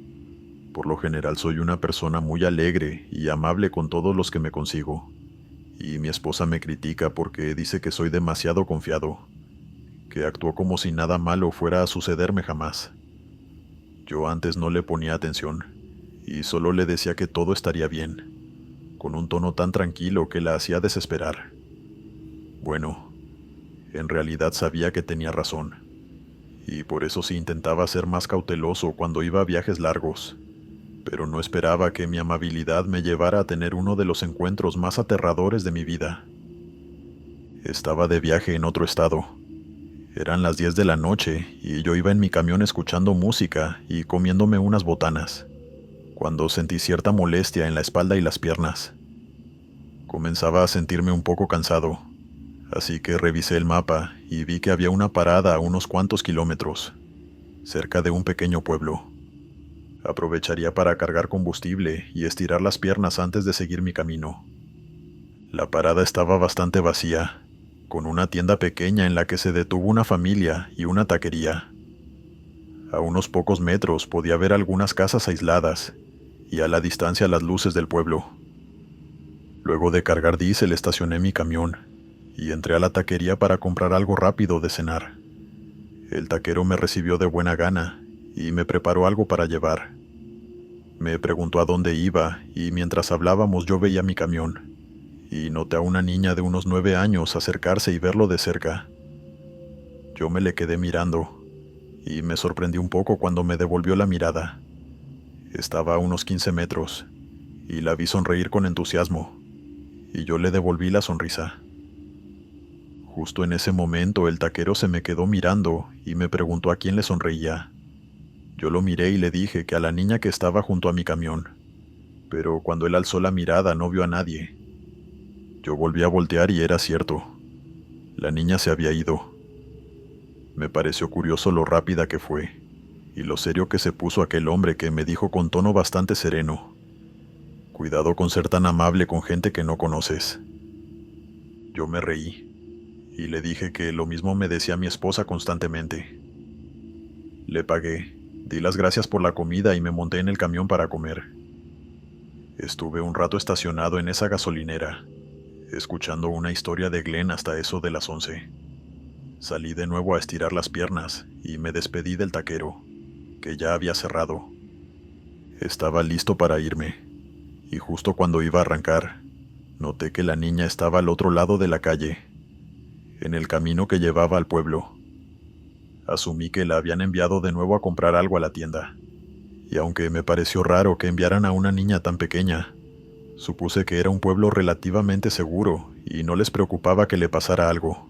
Por lo general soy una persona muy alegre y amable con todos los que me consigo. Y mi esposa me critica porque dice que soy demasiado confiado, que actúo como si nada malo fuera a sucederme jamás. Yo antes no le ponía atención, y solo le decía que todo estaría bien, con un tono tan tranquilo que la hacía desesperar. Bueno, en realidad sabía que tenía razón, y por eso sí intentaba ser más cauteloso cuando iba a viajes largos, pero no esperaba que mi amabilidad me llevara a tener uno de los encuentros más aterradores de mi vida. Estaba de viaje en otro estado. Eran las 10 de la noche y yo iba en mi camión escuchando música y comiéndome unas botanas, cuando sentí cierta molestia en la espalda y las piernas. Comenzaba a sentirme un poco cansado, así que revisé el mapa y vi que había una parada a unos cuantos kilómetros, cerca de un pequeño pueblo. Aprovecharía para cargar combustible y estirar las piernas antes de seguir mi camino. La parada estaba bastante vacía, con una tienda pequeña en la que se detuvo una familia y una taquería. A unos pocos metros podía ver algunas casas aisladas y a la distancia las luces del pueblo. Luego de cargar diésel estacioné mi camión y entré a la taquería para comprar algo rápido de cenar. El taquero me recibió de buena gana y me preparó algo para llevar. Me preguntó a dónde iba y mientras hablábamos yo veía mi camión y noté a una niña de unos 9 años acercarse y verlo de cerca. Yo me le quedé mirando, y me sorprendí un poco cuando me devolvió la mirada. Estaba a unos 15 metros, y la vi sonreír con entusiasmo, y yo le devolví la sonrisa. Justo en ese momento el taquero se me quedó mirando y me preguntó a quién le sonreía. Yo lo miré y le dije que a la niña que estaba junto a mi camión, pero cuando él alzó la mirada no vio a nadie. Yo volví a voltear y era cierto. La niña se había ido. Me pareció curioso lo rápida que fue, y lo serio que se puso aquel hombre que me dijo con tono bastante sereno: cuidado con ser tan amable con gente que no conoces. Yo me reí, y le dije que lo mismo me decía mi esposa constantemente. Le pagué, di las gracias por la comida y me monté en el camión para comer. Estuve un rato estacionado en esa gasolinera, escuchando una historia de Glenn hasta eso de las 11. Salí de nuevo a estirar las piernas y me despedí del taquero, que ya había cerrado. Estaba listo para irme, y justo cuando iba a arrancar, noté que la niña estaba al otro lado de la calle, en el camino que llevaba al pueblo. Asumí que la habían enviado de nuevo a comprar algo a la tienda, y aunque me pareció raro que enviaran a una niña tan pequeña, supuse que era un pueblo relativamente seguro y no les preocupaba que le pasara algo.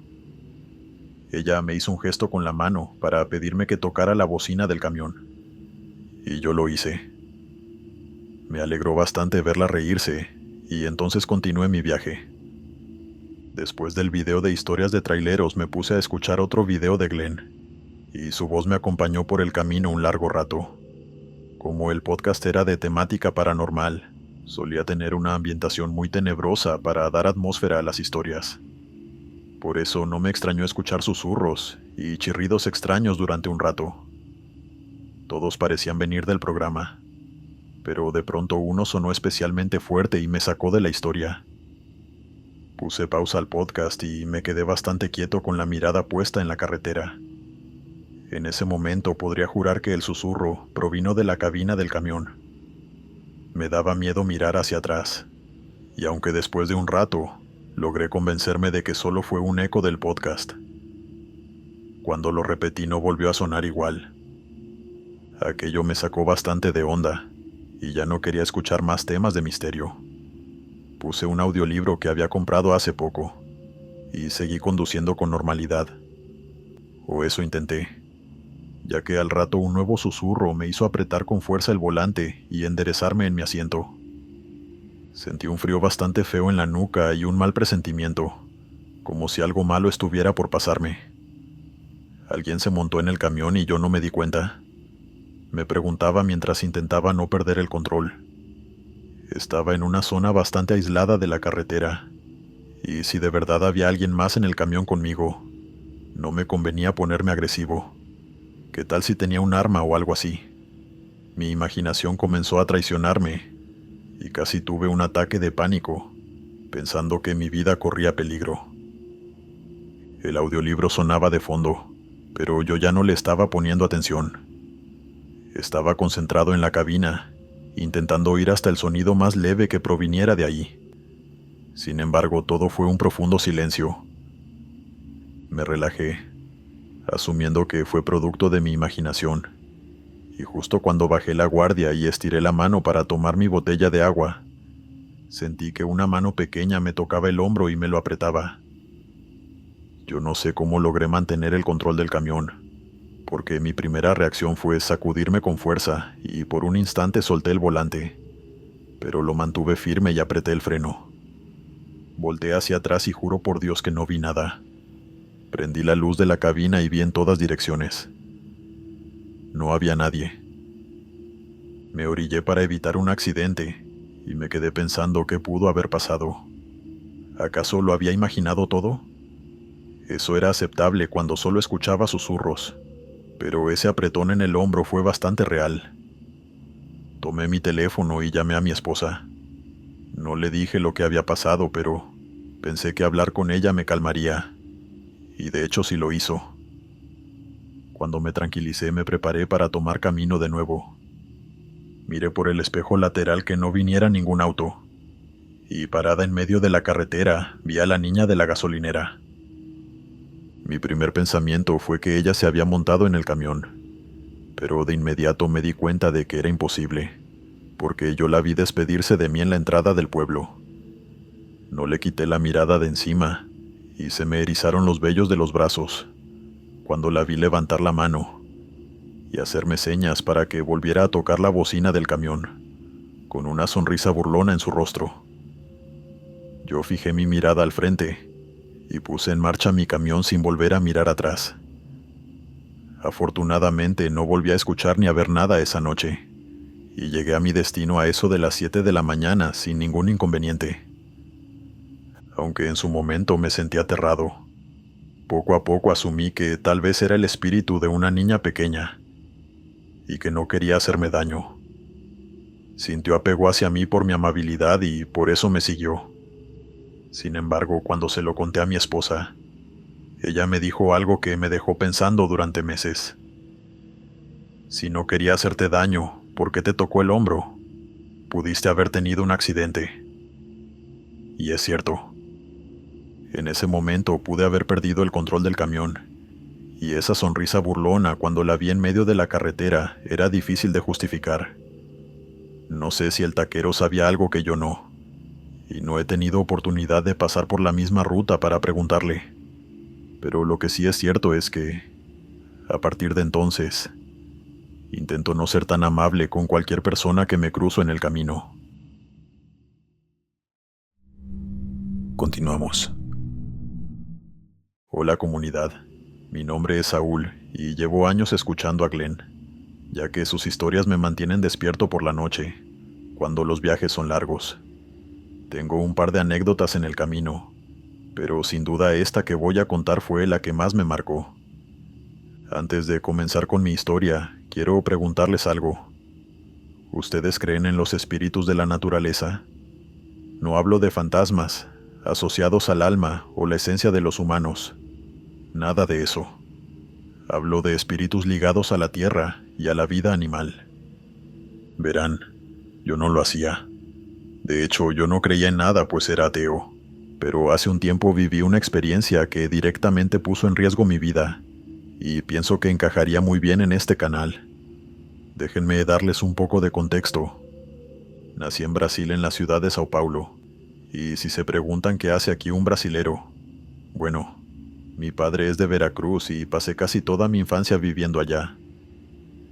Ella me hizo un gesto con la mano para pedirme que tocara la bocina del camión, y yo lo hice. Me alegró bastante verla reírse, y entonces continué mi viaje. Después del video de historias de traileros me puse a escuchar otro video de Glenn, y su voz me acompañó por el camino un largo rato. Como el podcast era de temática paranormal, solía tener una ambientación muy tenebrosa para dar atmósfera a las historias. Por eso no me extrañó escuchar susurros y chirridos extraños durante un rato. Todos parecían venir del programa, pero de pronto uno sonó especialmente fuerte y me sacó de la historia. Puse pausa al podcast y me quedé bastante quieto con la mirada puesta en la carretera. En ese momento podría jurar que el susurro provino de la cabina del camión. Me daba miedo mirar hacia atrás, y aunque después de un rato logré convencerme de que solo fue un eco del podcast. Cuando lo repetí no volvió a sonar igual. Aquello me sacó bastante de onda, y ya no quería escuchar más temas de misterio. Puse un audiolibro que había comprado hace poco, y seguí conduciendo con normalidad. O eso intenté, ya que al rato un nuevo susurro me hizo apretar con fuerza el volante y enderezarme en mi asiento. Sentí un frío bastante feo en la nuca y un mal presentimiento, como si algo malo estuviera por pasarme. Alguien se montó en el camión y yo no me di cuenta. Me preguntaba mientras intentaba no perder el control. Estaba en una zona bastante aislada de la carretera, y si de verdad había alguien más en el camión conmigo, no me convenía ponerme agresivo. ¿Qué tal si tenía un arma o algo así? Mi imaginación comenzó a traicionarme, y casi tuve un ataque de pánico, pensando que mi vida corría peligro. El audiolibro sonaba de fondo, pero yo ya no le estaba poniendo atención. Estaba concentrado en la cabina, intentando oír hasta el sonido más leve que proviniera de allí. Sin embargo, todo fue un profundo silencio. Me relajé, asumiendo que fue producto de mi imaginación, y justo cuando bajé la guardia y estiré la mano para tomar mi botella de agua, sentí que una mano pequeña me tocaba el hombro y me lo apretaba. Yo no sé cómo logré mantener el control del camión, porque mi primera reacción fue sacudirme con fuerza y por un instante solté el volante, pero lo mantuve firme y apreté el freno. Volteé hacia atrás y juro por Dios que no vi nada. Prendí la luz de la cabina y vi en todas direcciones. No había nadie. Me orillé para evitar un accidente y me quedé pensando qué pudo haber pasado. ¿Acaso lo había imaginado todo? Eso era aceptable cuando solo escuchaba susurros, pero ese apretón en el hombro fue bastante real. Tomé mi teléfono y llamé a mi esposa. No le dije lo que había pasado, pero pensé que hablar con ella me calmaría, y de hecho sí lo hizo. Cuando me tranquilicé me preparé para tomar camino de nuevo. Miré por el espejo lateral que no viniera ningún auto, y parada en medio de la carretera vi a la niña de la gasolinera. Mi primer pensamiento fue que ella se había montado en el camión, pero de inmediato me di cuenta de que era imposible, porque yo la vi despedirse de mí en la entrada del pueblo. No le quité la mirada de encima, y se me erizaron los vellos de los brazos, cuando la vi levantar la mano y hacerme señas para que volviera a tocar la bocina del camión, con una sonrisa burlona en su rostro. Yo fijé mi mirada al frente y puse en marcha mi camión sin volver a mirar atrás. Afortunadamente no volví a escuchar ni a ver nada esa noche, y llegué a mi destino a eso de las 7 de la mañana sin ningún inconveniente. Aunque en su momento me sentí aterrado, poco a poco asumí que tal vez era el espíritu de una niña pequeña, y que no quería hacerme daño. Sintió apego hacia mí por mi amabilidad y por eso me siguió. Sin embargo, cuando se lo conté a mi esposa, ella me dijo algo que me dejó pensando durante meses. Si no quería hacerte daño, ¿por qué te tocó el hombro? Pudiste haber tenido un accidente. Y es cierto. En ese momento pude haber perdido el control del camión, y esa sonrisa burlona cuando la vi en medio de la carretera era difícil de justificar. No sé si el taquero sabía algo que yo no, y no he tenido oportunidad de pasar por la misma ruta para preguntarle. Pero lo que sí es cierto es que, a partir de entonces, intento no ser tan amable con cualquier persona que me cruzo en el camino. Continuamos. Hola comunidad, mi nombre es Saúl y llevo años escuchando a Glenn, ya que sus historias me mantienen despierto por la noche, cuando los viajes son largos. Tengo un par de anécdotas en el camino, pero sin duda esta que voy a contar fue la que más me marcó. Antes de comenzar con mi historia, quiero preguntarles algo. ¿Ustedes creen en los espíritus de la naturaleza? No hablo de fantasmas, asociados al alma o la esencia de los humanos. Nada de eso. Hablo de espíritus ligados a la tierra y a la vida animal. Verán, yo no lo hacía. De hecho, yo no creía en nada, pues era ateo. Pero hace un tiempo viví una experiencia que directamente puso en riesgo mi vida, y pienso que encajaría muy bien en este canal. Déjenme darles un poco de contexto. Nací en Brasil, en la ciudad de Sao Paulo, y si se preguntan qué hace aquí un brasilero, bueno, mi padre es de Veracruz y pasé casi toda mi infancia viviendo allá.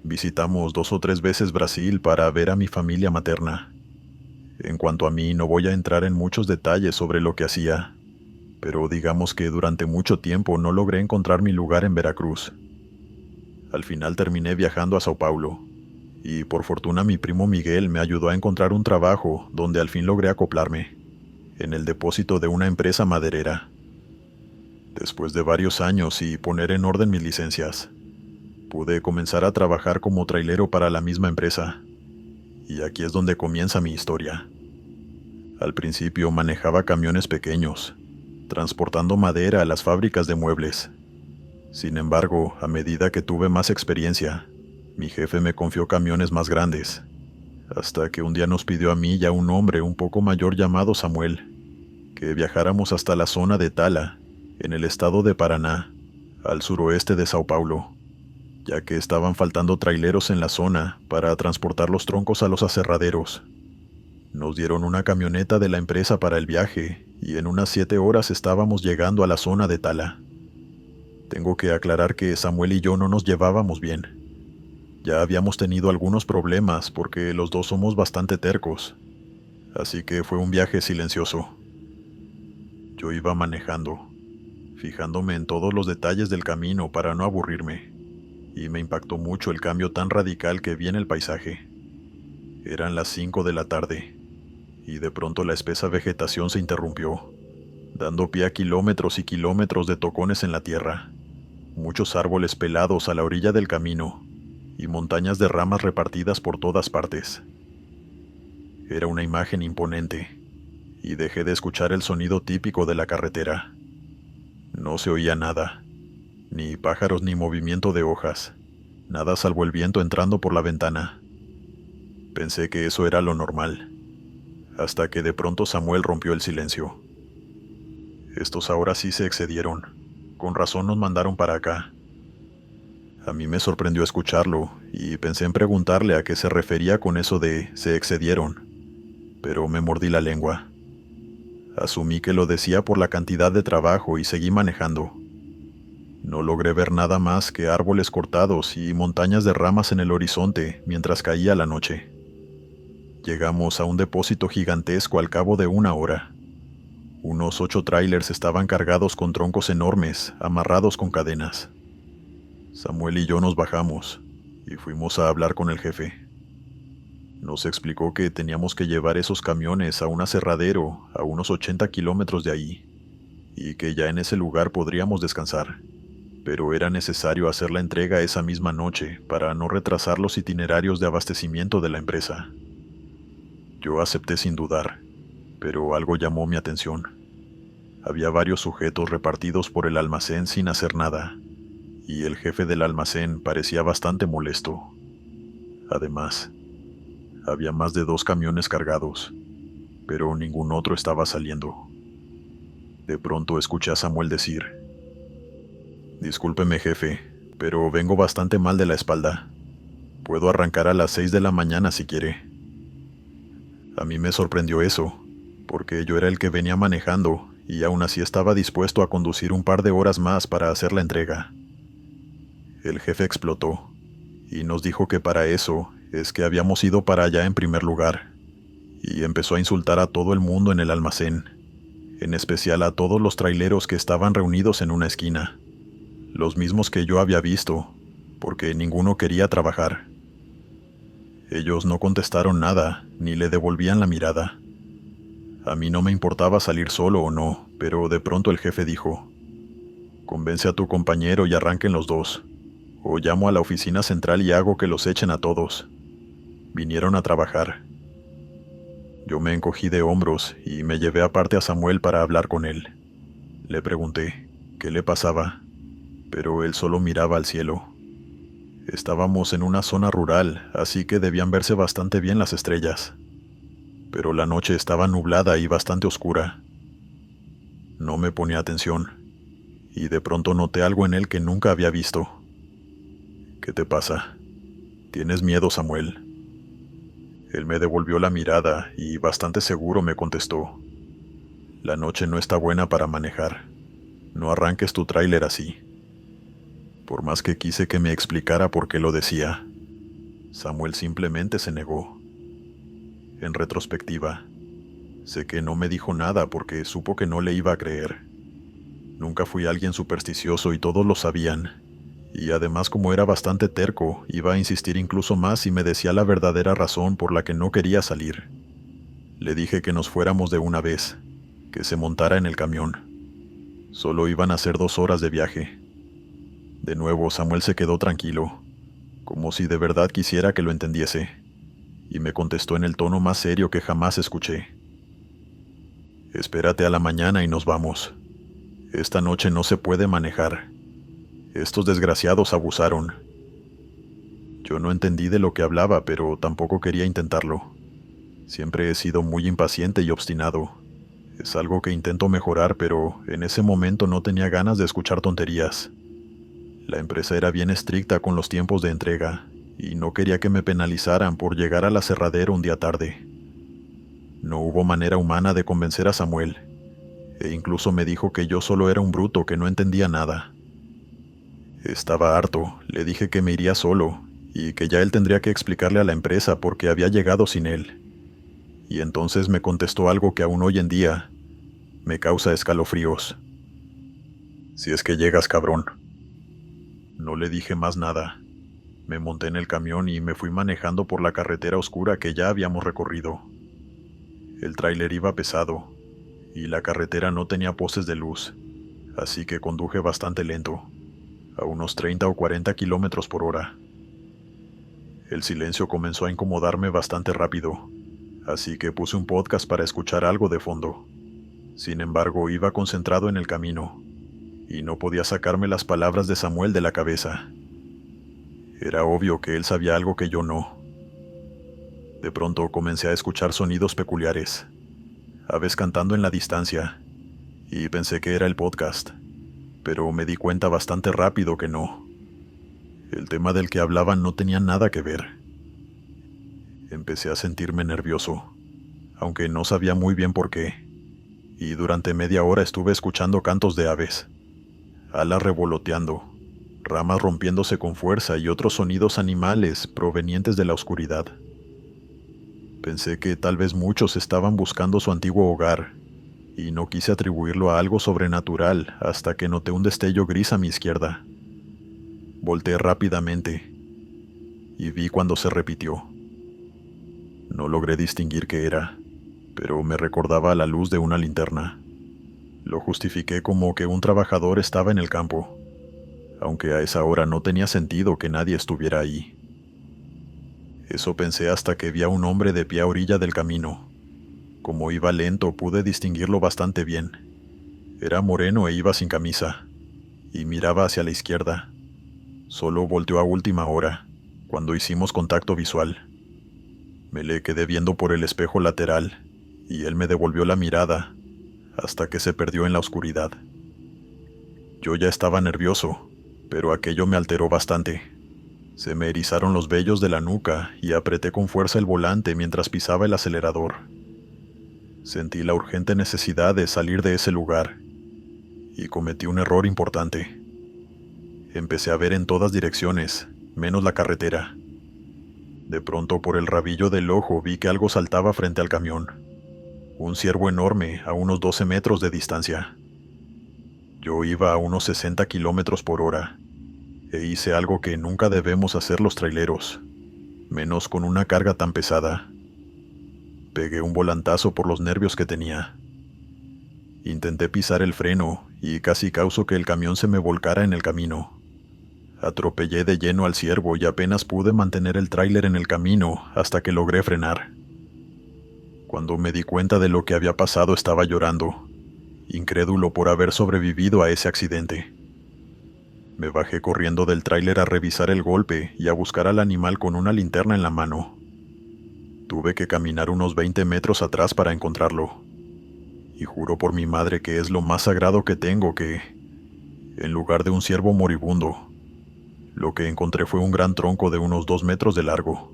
Visitamos 2 o 3 veces Brasil para ver a mi familia materna. En cuanto a mí, no voy a entrar en muchos detalles sobre lo que hacía, pero digamos que durante mucho tiempo no logré encontrar mi lugar en Veracruz. Al final terminé viajando a Sao Paulo, y por fortuna mi primo Miguel me ayudó a encontrar un trabajo donde al fin logré acoplarme, en el depósito de una empresa maderera. Después de varios años y poner en orden mis licencias, pude comenzar a trabajar como trailero para la misma empresa. Y aquí es donde comienza mi historia. Al principio manejaba camiones pequeños, transportando madera a las fábricas de muebles. Sin embargo, a medida que tuve más experiencia, mi jefe me confió camiones más grandes, hasta que un día nos pidió a mí y a un hombre un poco mayor llamado Samuel, que viajáramos hasta la zona de Tala, en el estado de Paraná, al suroeste de Sao Paulo, ya que estaban faltando traileros en la zona para transportar los troncos a los aserraderos. Nos dieron una camioneta de la empresa para el viaje y en unas 7 horas estábamos llegando a la zona de Tala. Tengo que aclarar que Samuel y yo no nos llevábamos bien. Ya habíamos tenido algunos problemas porque los dos somos bastante tercos, así que fue un viaje silencioso. Yo iba manejando, fijándome en todos los detalles del camino para no aburrirme. Y me impactó mucho el cambio tan radical que vi en el paisaje. Eran las 5 de la tarde, y de pronto la espesa vegetación se interrumpió, dando pie a kilómetros y kilómetros de tocones en la tierra, muchos árboles pelados a la orilla del camino, y montañas de ramas repartidas por todas partes. Era una imagen imponente, y dejé de escuchar el sonido típico de la carretera. No se oía nada. Ni pájaros ni movimiento de hojas, nada salvo el viento entrando por la ventana. Pensé que eso era lo normal, hasta que de pronto Samuel rompió el silencio. Estos ahora sí se excedieron. Con razón nos mandaron para acá. A mí me sorprendió escucharlo y pensé en preguntarle a qué se refería con eso de se excedieron, pero me mordí la lengua. Asumí que lo decía por la cantidad de trabajo y seguí manejando. No logré ver nada más que árboles cortados y montañas de ramas en el horizonte mientras caía la noche. Llegamos a un depósito gigantesco al cabo de 1 hora. Unos 8 tráilers estaban cargados con troncos enormes, amarrados con cadenas. Samuel y yo nos bajamos y fuimos a hablar con el jefe. Nos explicó que teníamos que llevar esos camiones a un aserradero a unos 80 kilómetros de ahí, y que ya en ese lugar podríamos descansar, pero era necesario hacer la entrega esa misma noche para no retrasar los itinerarios de abastecimiento de la empresa. Yo acepté sin dudar, pero algo llamó mi atención. Había varios sujetos repartidos por el almacén sin hacer nada, y el jefe del almacén parecía bastante molesto. Además, había más de 2 camiones cargados, pero ningún otro estaba saliendo. De pronto escuché a Samuel decir: «Discúlpeme, jefe, pero vengo bastante mal de la espalda. Puedo arrancar a las 6 de la mañana si quiere». A mí me sorprendió eso, porque yo era el que venía manejando y aún así estaba dispuesto a conducir un par de horas más para hacer la entrega. El jefe explotó y nos dijo que para eso es que habíamos ido para allá en primer lugar, y empezó a insultar a todo el mundo en el almacén, en especial a todos los traileros que estaban reunidos en una esquina, los mismos que yo había visto, porque ninguno quería trabajar. Ellos no contestaron nada, ni le devolvían la mirada. A mí no me importaba salir solo o no, pero de pronto el jefe dijo: «Convence a tu compañero y arranquen los dos, o llamo a la oficina central y hago que los echen a todos». Vinieron a trabajar. Yo me encogí de hombros y me llevé aparte a Samuel para hablar con él. Le pregunté qué le pasaba, pero él solo miraba al cielo. Estábamos en una zona rural, así que debían verse bastante bien las estrellas, pero la noche estaba nublada y bastante oscura. No me ponía atención, y de pronto noté algo en él que nunca había visto. «¿Qué te pasa? ¿Tienes miedo, Samuel?». Él me devolvió la mirada y bastante seguro me contestó: «La noche no está buena para manejar. No arranques tu tráiler así». Por más que quise que me explicara por qué lo decía, Samuel simplemente se negó. En retrospectiva, sé que no me dijo nada porque supo que no le iba a creer. Nunca fui alguien supersticioso y todos lo sabían, y además, como era bastante terco, iba a insistir incluso más si me decía la verdadera razón por la que no quería salir. Le dije que nos fuéramos de una vez, que se montara en el camión. Solo iban a ser 2 horas de viaje. De nuevo Samuel se quedó tranquilo, como si de verdad quisiera que lo entendiese, y me contestó en el tono más serio que jamás escuché: «Espérate a la mañana y nos vamos. Esta noche no se puede manejar. Estos desgraciados abusaron». Yo no entendí de lo que hablaba, pero tampoco quería intentarlo. Siempre he sido muy impaciente y obstinado. Es algo que intento mejorar, pero en ese momento no tenía ganas de escuchar tonterías. La empresa era bien estricta con los tiempos de entrega, y no quería que me penalizaran por llegar al aserradero un día tarde. No hubo manera humana de convencer a Samuel, e incluso me dijo que yo solo era un bruto que no entendía nada. Estaba harto, le dije que me iría solo, y que ya él tendría que explicarle a la empresa por qué había llegado sin él. Y entonces me contestó algo que aún hoy en día me causa escalofríos: «Si es que llegas, cabrón». No le dije más nada. Me monté en el camión y me fui manejando por la carretera oscura que ya habíamos recorrido. El tráiler iba pesado, y la carretera no tenía postes de luz, así que conduje bastante lento, a unos 30 o 40 kilómetros por hora. El silencio comenzó a incomodarme bastante rápido, así que puse un podcast para escuchar algo de fondo. Sin embargo, iba concentrado en el camino, y no podía sacarme las palabras de Samuel de la cabeza. Era obvio que él sabía algo que yo no. De pronto comencé a escuchar sonidos peculiares, aves cantando en la distancia, y pensé que era el podcast, pero me di cuenta bastante rápido que no. El tema del que hablaban no tenía nada que ver. Empecé a sentirme nervioso, aunque no sabía muy bien por qué, y durante media hora estuve escuchando cantos de aves, alas revoloteando, ramas rompiéndose con fuerza y otros sonidos animales provenientes de la oscuridad. Pensé que tal vez muchos estaban buscando su antiguo hogar, y no quise atribuirlo a algo sobrenatural hasta que noté un destello gris a mi izquierda. Volteé rápidamente, y vi cuando se repitió. No logré distinguir qué era, pero me recordaba a la luz de una linterna. Lo justifiqué como que un trabajador estaba en el campo, aunque a esa hora no tenía sentido que nadie estuviera ahí. Eso pensé hasta que vi a un hombre de pie a orilla del camino. Como iba lento, pude distinguirlo bastante bien. Era moreno e iba sin camisa, y miraba hacia la izquierda. Solo volteó a última hora, cuando hicimos contacto visual. Me le quedé viendo por el espejo lateral, y él me devolvió la mirada, hasta que se perdió en la oscuridad. Yo ya estaba nervioso, pero aquello me alteró bastante. Se me erizaron los vellos de la nuca y apreté con fuerza el volante mientras pisaba el acelerador. Sentí la urgente necesidad de salir de ese lugar, y cometí un error importante. Empecé a ver en todas direcciones, menos la carretera. De pronto, por el rabillo del ojo, vi que algo saltaba frente al camión. Un ciervo enorme a unos 12 metros de distancia. Yo iba a unos 60 kilómetros por hora, e hice algo que nunca debemos hacer los traileros, menos con una carga tan pesada. Pegué un volantazo por los nervios que tenía. Intenté pisar el freno y casi causó que el camión se me volcara en el camino. Atropellé de lleno al ciervo y apenas pude mantener el tráiler en el camino hasta que logré frenar. Cuando me di cuenta de lo que había pasado estaba llorando, incrédulo por haber sobrevivido a ese accidente. Me bajé corriendo del tráiler a revisar el golpe y a buscar al animal con una linterna en la mano. Tuve que caminar unos 20 metros atrás para encontrarlo. Y juro por mi madre que es lo más sagrado que tengo que, en lugar de un ciervo moribundo, lo que encontré fue un gran tronco de unos 2 metros de largo.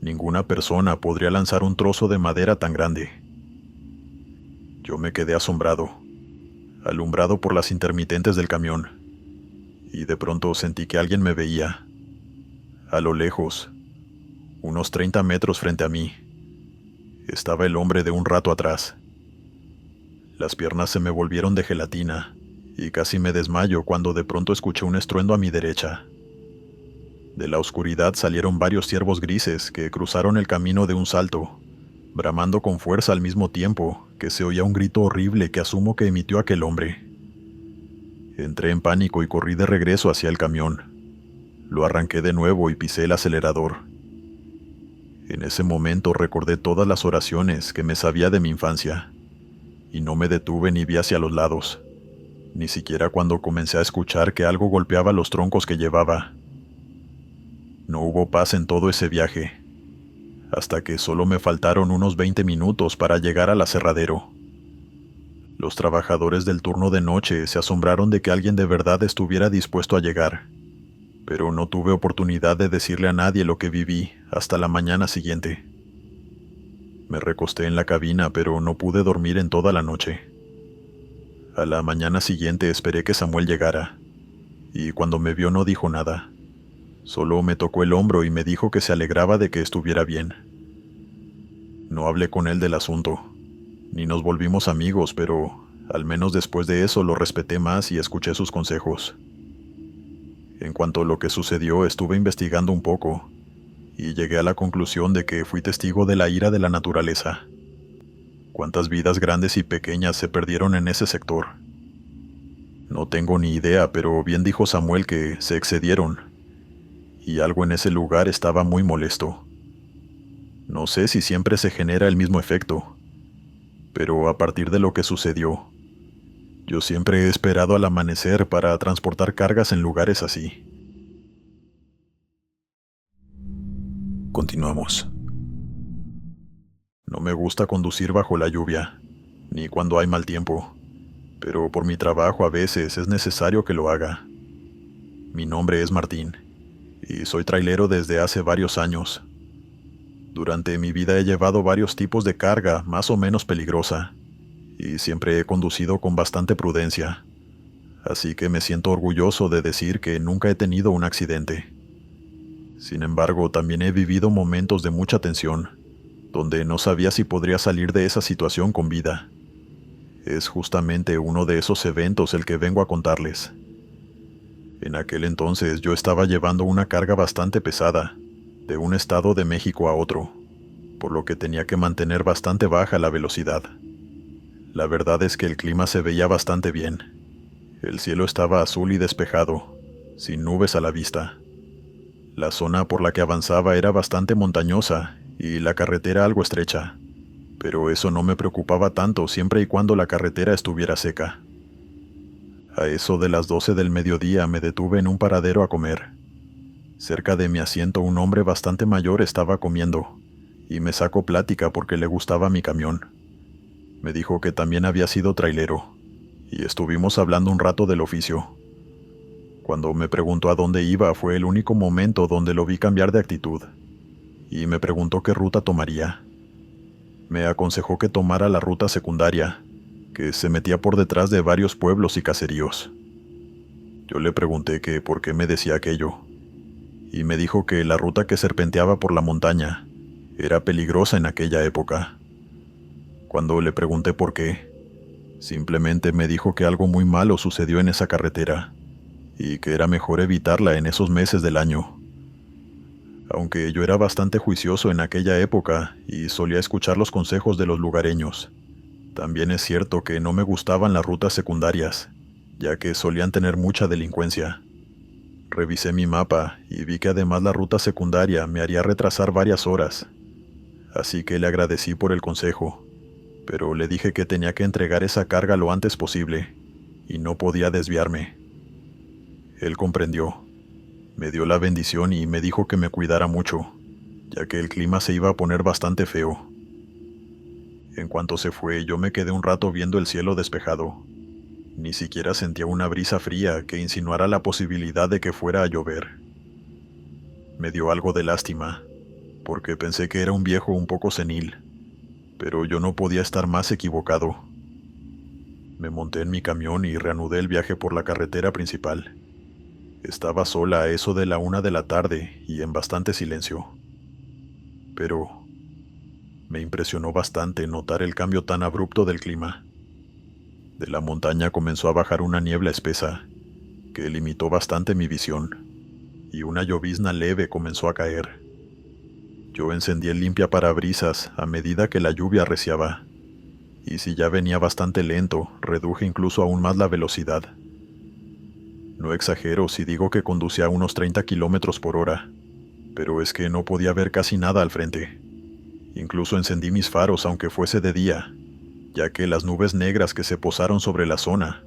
Ninguna persona podría lanzar un trozo de madera tan grande. Yo me quedé asombrado, alumbrado por las intermitentes del camión, y de pronto sentí que alguien me veía. A lo lejos, unos 30 metros frente a mí, estaba el hombre de un rato atrás. Las piernas se me volvieron de gelatina, y casi me desmayo cuando de pronto escuché un estruendo a mi derecha. De la oscuridad salieron varios ciervos grises que cruzaron el camino de un salto, bramando con fuerza al mismo tiempo que se oía un grito horrible que asumo que emitió aquel hombre. Entré en pánico y corrí de regreso hacia el camión. Lo arranqué de nuevo y pisé el acelerador. En ese momento recordé todas las oraciones que me sabía de mi infancia, y no me detuve ni vi hacia los lados, ni siquiera cuando comencé a escuchar que algo golpeaba los troncos que llevaba. No hubo paz en todo ese viaje, hasta que solo me faltaron unos 20 minutos para llegar al aserradero. Los trabajadores del turno de noche se asombraron de que alguien de verdad estuviera dispuesto a llegar, pero no tuve oportunidad de decirle a nadie lo que viví hasta la mañana siguiente. Me recosté en la cabina, pero no pude dormir en toda la noche. A la mañana siguiente esperé que Samuel llegara, y cuando me vio no dijo nada. Solo me tocó el hombro y me dijo que se alegraba de que estuviera bien. No hablé con él del asunto, ni nos volvimos amigos, pero al menos después de eso lo respeté más y escuché sus consejos. En cuanto a lo que sucedió, estuve investigando un poco, y llegué a la conclusión de que fui testigo de la ira de la naturaleza. Cuántas vidas grandes y pequeñas se perdieron en ese sector. No tengo ni idea, pero bien dijo Samuel que se excedieron, y algo en ese lugar estaba muy molesto. No sé si siempre se genera el mismo efecto, pero a partir de lo que sucedió, yo siempre he esperado al amanecer para transportar cargas en lugares así. Continuamos No me gusta conducir bajo la lluvia, ni cuando hay mal tiempo, pero por mi trabajo a veces es necesario que lo haga. Mi nombre es Martín, y soy trailero desde hace varios años. Durante mi vida he llevado varios tipos de carga más o menos peligrosa, y siempre he conducido con bastante prudencia, así que me siento orgulloso de decir que nunca he tenido un accidente. Sin embargo, también he vivido momentos de mucha tensión, donde no sabía si podría salir de esa situación con vida. Es justamente uno de esos eventos el que vengo a contarles. En aquel entonces yo estaba llevando una carga bastante pesada, de un estado de México a otro, por lo que tenía que mantener bastante baja la velocidad. La verdad es que el clima se veía bastante bien. El cielo estaba azul y despejado, sin nubes a la vista. La zona por la que avanzaba era bastante montañosa y la carretera algo estrecha, pero eso no me preocupaba tanto siempre y cuando la carretera estuviera seca. A eso de las 12 del mediodía me detuve en un paradero a comer. Cerca de mi asiento un hombre bastante mayor estaba comiendo, y me sacó plática porque le gustaba mi camión. Me dijo que también había sido trailero, y estuvimos hablando un rato del oficio. Cuando me preguntó a dónde iba fue el único momento donde lo vi cambiar de actitud, y me preguntó qué ruta tomaría. Me aconsejó que tomara la ruta secundaria, que se metía por detrás de varios pueblos y caseríos. Yo le pregunté que por qué me decía aquello, y me dijo que la ruta que serpenteaba por la montaña era peligrosa en aquella época. Cuando le pregunté por qué, simplemente me dijo que algo muy malo sucedió en esa carretera, y que era mejor evitarla en esos meses del año. Aunque yo era bastante juicioso en aquella época y solía escuchar los consejos de los lugareños, también es cierto que no me gustaban las rutas secundarias, ya que solían tener mucha delincuencia. Revisé mi mapa y vi que además la ruta secundaria me haría retrasar varias horas, así que le agradecí por el consejo, pero le dije que tenía que entregar esa carga lo antes posible y no podía desviarme. Él comprendió, me dio la bendición y me dijo que me cuidara mucho, ya que el clima se iba a poner bastante feo. En cuanto se fue, yo me quedé un rato viendo el cielo despejado. Ni siquiera sentía una brisa fría que insinuara la posibilidad de que fuera a llover. Me dio algo de lástima, porque pensé que era un viejo un poco senil, pero yo no podía estar más equivocado. Me monté en mi camión y reanudé el viaje por la carretera principal. Estaba sola a eso de la 1 de la tarde y en bastante silencio. Pero me impresionó bastante notar el cambio tan abrupto del clima. De la montaña comenzó a bajar una niebla espesa, que limitó bastante mi visión, y una llovizna leve comenzó a caer. Yo encendí el limpiaparabrisas a medida que la lluvia arreciaba, y si ya venía bastante lento, reduje incluso aún más la velocidad. No exagero si digo que conducía a unos 30 kilómetros por hora, pero es que no podía ver casi nada al frente. Incluso encendí mis faros aunque fuese de día, ya que las nubes negras que se posaron sobre la zona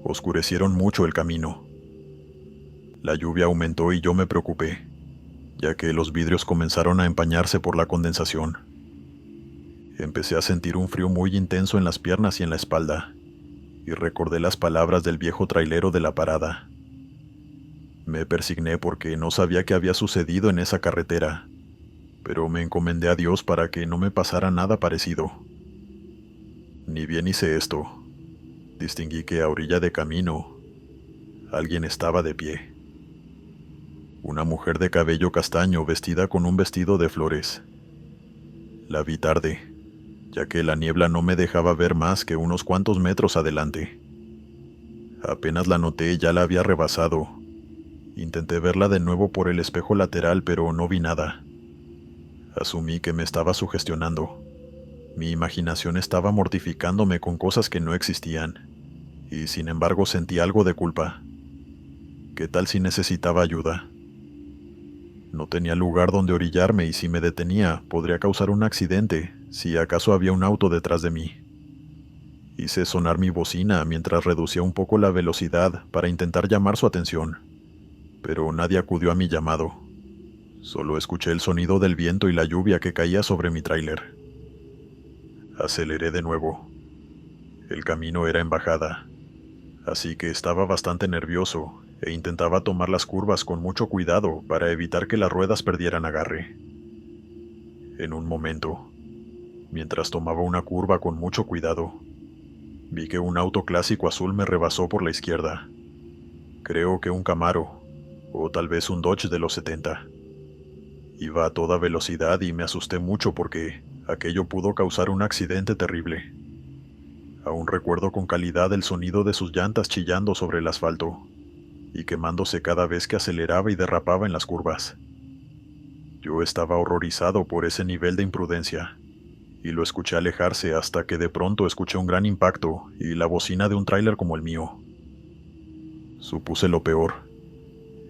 oscurecieron mucho el camino. La lluvia aumentó y yo me preocupé, ya que los vidrios comenzaron a empañarse por la condensación. Empecé a sentir un frío muy intenso en las piernas y en la espalda, y recordé las palabras del viejo trailero de la parada. Me persigné porque no sabía qué había sucedido en esa carretera, pero me encomendé a Dios para que no me pasara nada parecido. Ni bien hice esto, distinguí que a orilla de camino, alguien estaba de pie. Una mujer de cabello castaño vestida con un vestido de flores. La vi tarde, ya que la niebla no me dejaba ver más que unos cuantos metros adelante. Apenas la noté, ya la había rebasado. Intenté verla de nuevo por el espejo lateral, pero no vi nada. Asumí que me estaba sugestionando. Mi imaginación estaba mortificándome con cosas que no existían, y sin embargo sentí algo de culpa. ¿Qué tal si necesitaba ayuda? No tenía lugar donde orillarme y si me detenía, podría causar un accidente, si acaso había un auto detrás de mí. Hice sonar mi bocina mientras reducía un poco la velocidad para intentar llamar su atención, pero nadie acudió a mi llamado. Solo escuché el sonido del viento y la lluvia que caía sobre mi tráiler. Aceleré de nuevo. El camino era en bajada, así que estaba bastante nervioso e intentaba tomar las curvas con mucho cuidado para evitar que las ruedas perdieran agarre. En un momento, mientras tomaba una curva con mucho cuidado, vi que un auto clásico azul me rebasó por la izquierda. Creo que un Camaro, o tal vez un Dodge de los 70. Iba a toda velocidad y me asusté mucho porque aquello pudo causar un accidente terrible. Aún recuerdo con calidad el sonido de sus llantas chillando sobre el asfalto y quemándose cada vez que aceleraba y derrapaba en las curvas. Yo estaba horrorizado por ese nivel de imprudencia y lo escuché alejarse hasta que de pronto escuché un gran impacto y la bocina de un tráiler como el mío. Supuse lo peor.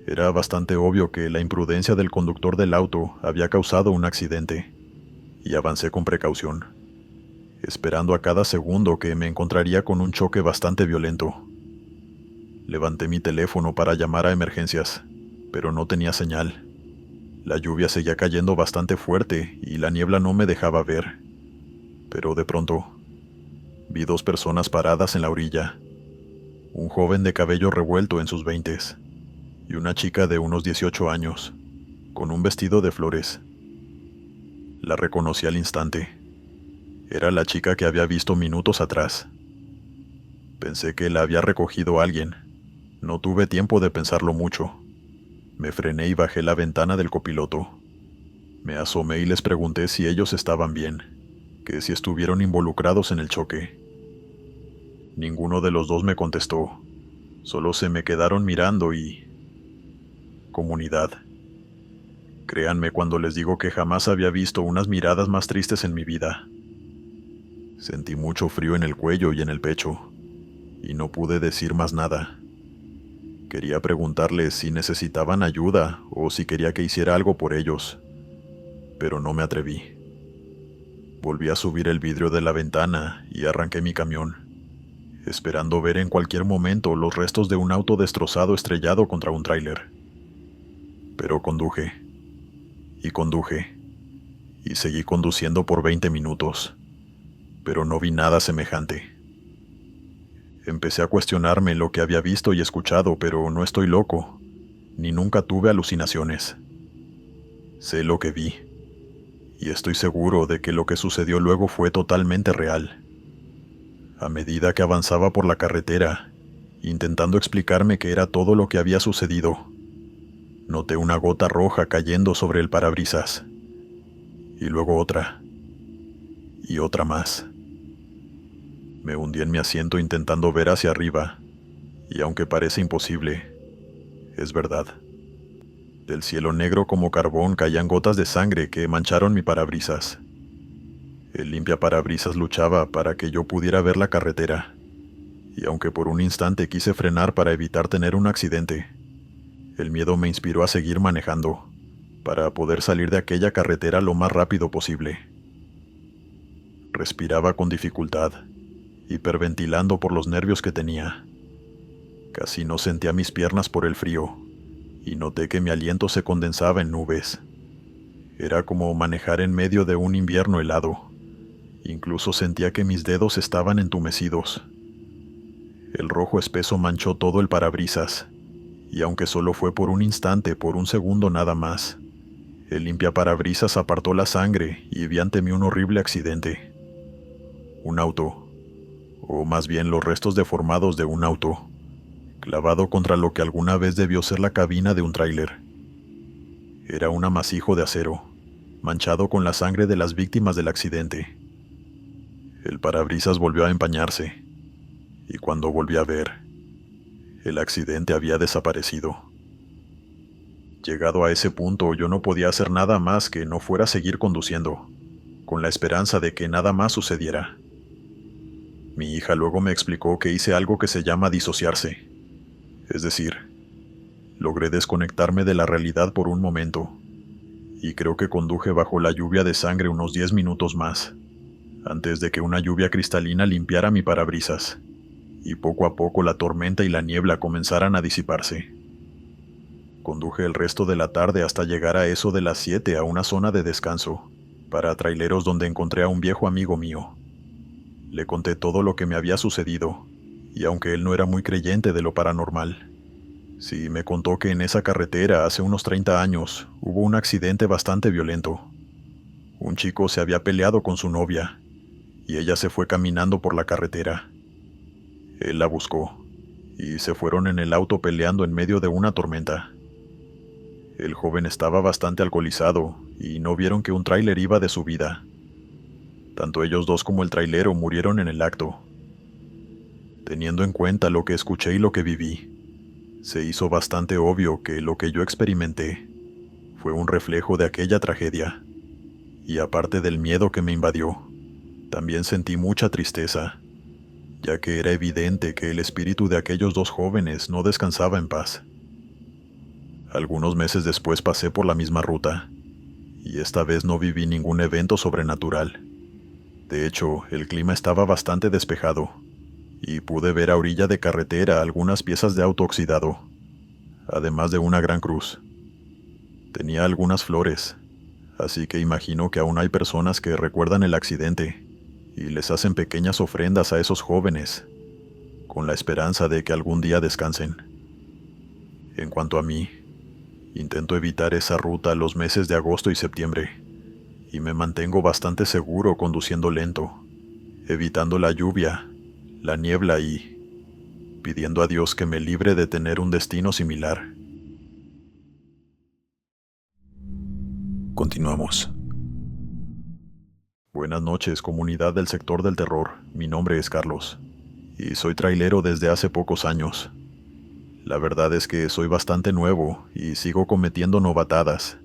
Era bastante obvio que la imprudencia del conductor del auto había causado un accidente, y avancé con precaución, esperando a cada segundo que me encontraría con un choque bastante violento. Levanté mi teléfono para llamar a emergencias, pero no tenía señal. La lluvia seguía cayendo bastante fuerte y la niebla no me dejaba ver. Pero de pronto, vi dos personas paradas en la orilla. Un joven de cabello revuelto en sus 20s y una chica de unos 18 años, con un vestido de flores. La reconocí al instante. Era la chica que había visto minutos atrás. Pensé que la había recogido alguien. No tuve tiempo de pensarlo mucho. Me frené y bajé la ventana del copiloto. Me asomé y les pregunté si ellos estaban bien, que si estuvieron involucrados en el choque. Ninguno de los dos me contestó. Solo se me quedaron mirando y... Comunidad. Créanme cuando les digo que jamás había visto unas miradas más tristes en mi vida. Sentí mucho frío en el cuello y en el pecho, y no pude decir más nada. Quería preguntarles si necesitaban ayuda o si quería que hiciera algo por ellos, pero no me atreví. Volví a subir el vidrio de la ventana y arranqué mi camión, esperando ver en cualquier momento los restos de un auto destrozado estrellado contra un tráiler. Pero conduje, y seguí conduciendo por 20 minutos, pero no vi nada semejante. Empecé a cuestionarme lo que había visto y escuchado, pero no estoy loco, ni nunca tuve alucinaciones. Sé lo que vi, y estoy seguro de que lo que sucedió luego fue totalmente real. A medida que avanzaba por la carretera, intentando explicarme qué era todo lo que había sucedido, noté una gota roja cayendo sobre el parabrisas, y luego otra, y otra más. Me hundí en mi asiento intentando ver hacia arriba, y aunque parece imposible, es verdad. Del cielo negro como carbón caían gotas de sangre que mancharon mi parabrisas. El limpiaparabrisas luchaba para que yo pudiera ver la carretera, y aunque por un instante quise frenar para evitar tener un accidente, el miedo me inspiró a seguir manejando, para poder salir de aquella carretera lo más rápido posible. Respiraba con dificultad, hiperventilando por los nervios que tenía. Casi no sentía mis piernas por el frío, y noté que mi aliento se condensaba en nubes. Era como manejar en medio de un invierno helado. Incluso sentía que mis dedos estaban entumecidos. El rojo espeso manchó todo el parabrisas, y aunque solo fue por un instante, por un segundo nada más, el limpiaparabrisas apartó la sangre y vi ante mí un horrible accidente. Un auto, o más bien los restos deformados de un auto, clavado contra lo que alguna vez debió ser la cabina de un tráiler. Era un amasijo de acero, manchado con la sangre de las víctimas del accidente. El parabrisas volvió a empañarse, y cuando volví a ver, el accidente había desaparecido. Llegado a ese punto, yo no podía hacer nada más que no fuera seguir conduciendo, con la esperanza de que nada más sucediera. Mi hija luego me explicó que hice algo que se llama disociarse. Es decir, logré desconectarme de la realidad por un momento, y creo que conduje bajo la lluvia de sangre unos 10 minutos más, antes de que una lluvia cristalina limpiara mi parabrisas, y poco a poco la tormenta y la niebla comenzaran a disiparse. Conduje el resto de la tarde hasta llegar a eso de las 7 a una zona de descanso, para traileros donde encontré a un viejo amigo mío, Le conté todo lo que me había sucedido, y aunque él no era muy creyente de lo paranormal, sí me contó que en esa carretera hace unos 30 años hubo un accidente bastante violento. Un chico se había peleado con su novia, y ella se fue caminando por la carretera. Él la buscó, y se fueron en el auto peleando en medio de una tormenta. El joven estaba bastante alcoholizado, y no vieron que un tráiler iba de su vida. Tanto ellos dos como el trailero murieron en el acto. Teniendo en cuenta lo que escuché y lo que viví, se hizo bastante obvio que lo que yo experimenté fue un reflejo de aquella tragedia. Y aparte del miedo que me invadió, también sentí mucha tristeza, ya que era evidente que el espíritu de aquellos dos jóvenes no descansaba en paz. Algunos meses después pasé por la misma ruta, y esta vez no viví ningún evento sobrenatural. De hecho, el clima estaba bastante despejado, y pude ver a orilla de carretera algunas piezas de auto oxidado, además de una gran cruz. Tenía algunas flores, así que imagino que aún hay personas que recuerdan el accidente y les hacen pequeñas ofrendas a esos jóvenes, con la esperanza de que algún día descansen. En cuanto a mí, intento evitar esa ruta los meses de agosto y septiembre, y me mantengo bastante seguro conduciendo lento, evitando la lluvia, la niebla y pidiendo a Dios que me libre de tener un destino similar. Continuamos. Buenas noches, comunidad del sector del terror. Mi nombre es Carlos, y soy trailero desde hace pocos años. La verdad es que soy bastante nuevo y sigo cometiendo novatadas,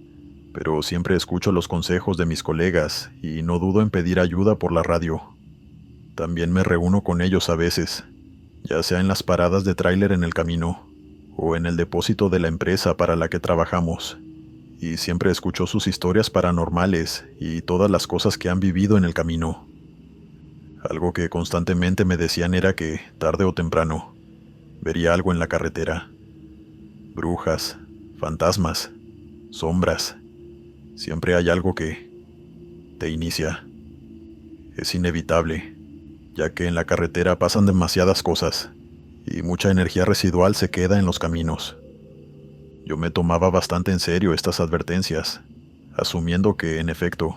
pero siempre escucho los consejos de mis colegas y no dudo en pedir ayuda por la radio. También me reúno con ellos a veces, ya sea en las paradas de tráiler en el camino o en el depósito de la empresa para la que trabajamos, y siempre escucho sus historias paranormales y todas las cosas que han vivido en el camino. Algo que constantemente me decían era que, tarde o temprano, vería algo en la carretera. Brujas, fantasmas, sombras. Siempre hay algo que te inicia. Es inevitable, ya que en la carretera pasan demasiadas cosas, y mucha energía residual se queda en los caminos. Yo me tomaba bastante en serio estas advertencias, asumiendo que, en efecto,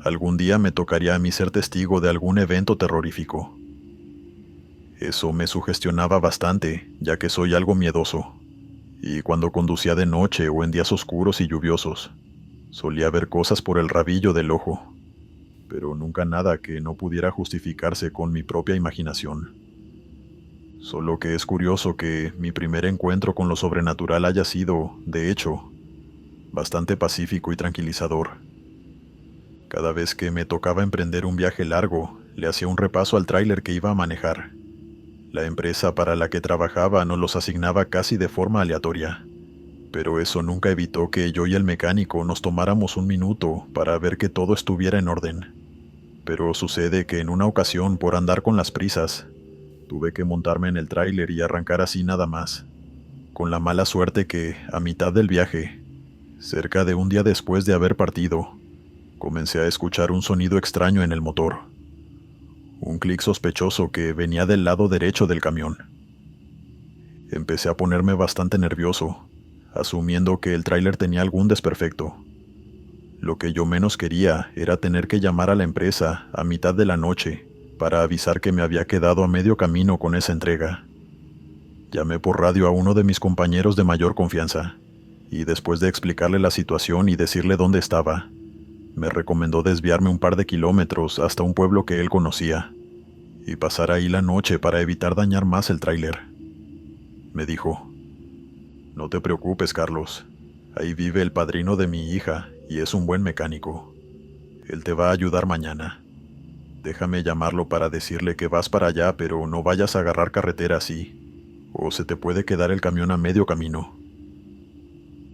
algún día me tocaría a mí ser testigo de algún evento terrorífico. Eso me sugestionaba bastante, ya que soy algo miedoso, y cuando conducía de noche o en días oscuros y lluviosos, solía ver cosas por el rabillo del ojo, pero nunca nada que no pudiera justificarse con mi propia imaginación. Solo que es curioso que mi primer encuentro con lo sobrenatural haya sido, de hecho, bastante pacífico y tranquilizador. Cada vez que me tocaba emprender un viaje largo, le hacía un repaso al tráiler que iba a manejar. La empresa para la que trabajaba nos los asignaba casi de forma aleatoria, pero eso nunca evitó que yo y el mecánico nos tomáramos un minuto para ver que todo estuviera en orden. Pero sucede que en una ocasión, por andar con las prisas, tuve que montarme en el tráiler y arrancar así nada más, con la mala suerte que, a mitad del viaje, cerca de un día después de haber partido, comencé a escuchar un sonido extraño en el motor. Un clic sospechoso que venía del lado derecho del camión. Empecé a ponerme bastante nervioso, asumiendo que el tráiler tenía algún desperfecto. Lo que yo menos quería era tener que llamar a la empresa a mitad de la noche para avisar que me había quedado a medio camino con esa entrega. Llamé por radio a uno de mis compañeros de mayor confianza, y después de explicarle la situación y decirle dónde estaba, me recomendó desviarme un par de kilómetros hasta un pueblo que él conocía, y pasar ahí la noche para evitar dañar más el tráiler. Me dijo: «No te preocupes, Carlos, ahí vive el padrino de mi hija y es un buen mecánico. Él te va a ayudar mañana. Déjame llamarlo para decirle que vas para allá, pero no vayas a agarrar carretera así, o se te puede quedar el camión a medio camino».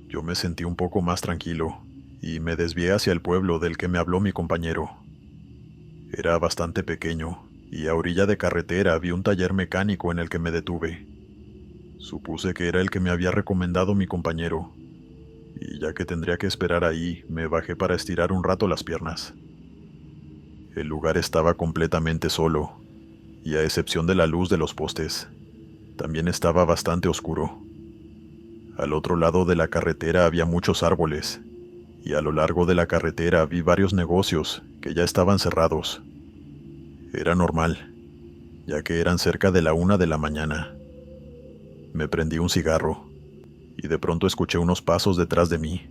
Yo me sentí un poco más tranquilo, y me desvié hacia el pueblo del que me habló mi compañero. Era bastante pequeño, y a orilla de carretera vi un taller mecánico en el que me detuve. Supuse que era el que me había recomendado mi compañero, y ya que tendría que esperar ahí, me bajé para estirar un rato las piernas. El lugar estaba completamente solo, y a excepción de la luz de los postes, también estaba bastante oscuro. Al otro lado de la carretera había muchos árboles, y a lo largo de la carretera vi varios negocios que ya estaban cerrados. Era normal, ya que eran cerca de la 1 de la mañana. Me prendí un cigarro, y de pronto escuché unos pasos detrás de mí.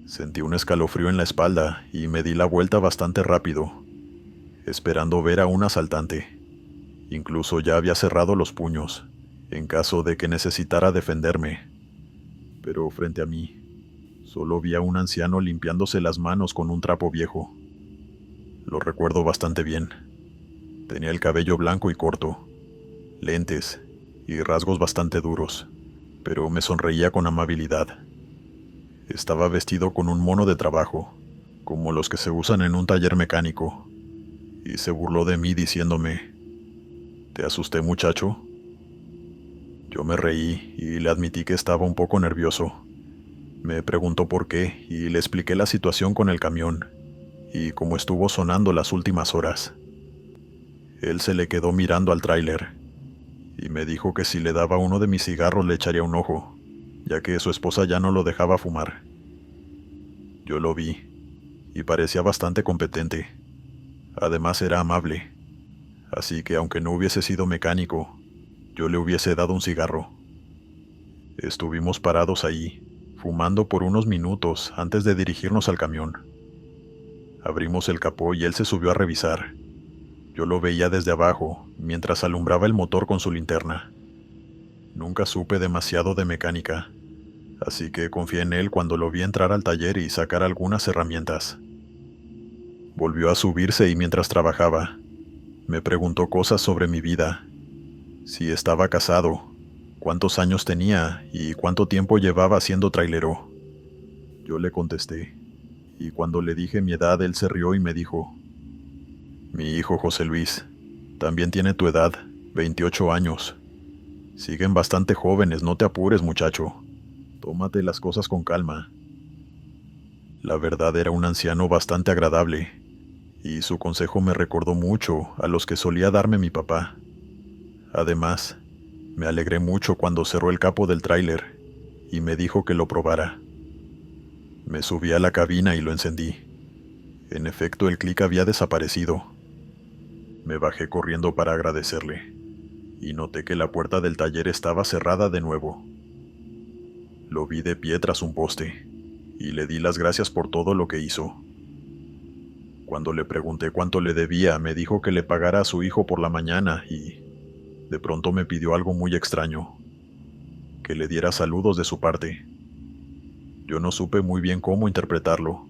Sentí un escalofrío en la espalda y me di la vuelta bastante rápido, esperando ver a un asaltante. Incluso ya había cerrado los puños, en caso de que necesitara defenderme. Pero frente a mí, solo vi a un anciano limpiándose las manos con un trapo viejo. Lo recuerdo bastante bien. Tenía el cabello blanco y corto, lentes y rasgos bastante duros, pero me sonreía con amabilidad. Estaba vestido con un mono de trabajo, como los que se usan en un taller mecánico, y se burló de mí diciéndome: «¿Te asusté, muchacho?». Yo me reí y le admití que estaba un poco nervioso. Me preguntó por qué y le expliqué la situación con el camión y cómo estuvo sonando las últimas horas. Él se le quedó mirando al tráiler y me dijo que si le daba uno de mis cigarros le echaría un ojo, ya que su esposa ya no lo dejaba fumar. Yo lo vi y parecía bastante competente. Además era amable, así que aunque no hubiese sido mecánico, yo le hubiese dado un cigarro. Estuvimos parados ahí, fumando por unos minutos antes de dirigirnos al camión. Abrimos el capó y él se subió a revisar. Yo lo veía desde abajo, mientras alumbraba el motor con su linterna. Nunca supe demasiado de mecánica, así que confié en él cuando lo vi entrar al taller y sacar algunas herramientas. Volvió a subirse y mientras trabajaba, me preguntó cosas sobre mi vida. Si estaba casado, cuántos años tenía y cuánto tiempo llevaba siendo trailero. Yo le contesté, y cuando le dije mi edad él se rió y me dijo: «Mi hijo José Luis, también tiene tu edad, 28 años. Siguen bastante jóvenes, no te apures, muchacho. Tómate las cosas con calma». La verdad era un anciano bastante agradable, y su consejo me recordó mucho a los que solía darme mi papá. Además, me alegré mucho cuando cerró el capo del tráiler y me dijo que lo probara. Me subí a la cabina y lo encendí. En efecto, el clic había desaparecido. Me bajé corriendo para agradecerle, y noté que la puerta del taller estaba cerrada de nuevo. Lo vi de pie tras un poste, y le di las gracias por todo lo que hizo. Cuando le pregunté cuánto le debía, me dijo que le pagara a su hijo por la mañana y, de pronto me pidió algo muy extraño, que le diera saludos de su parte. Yo no supe muy bien cómo interpretarlo,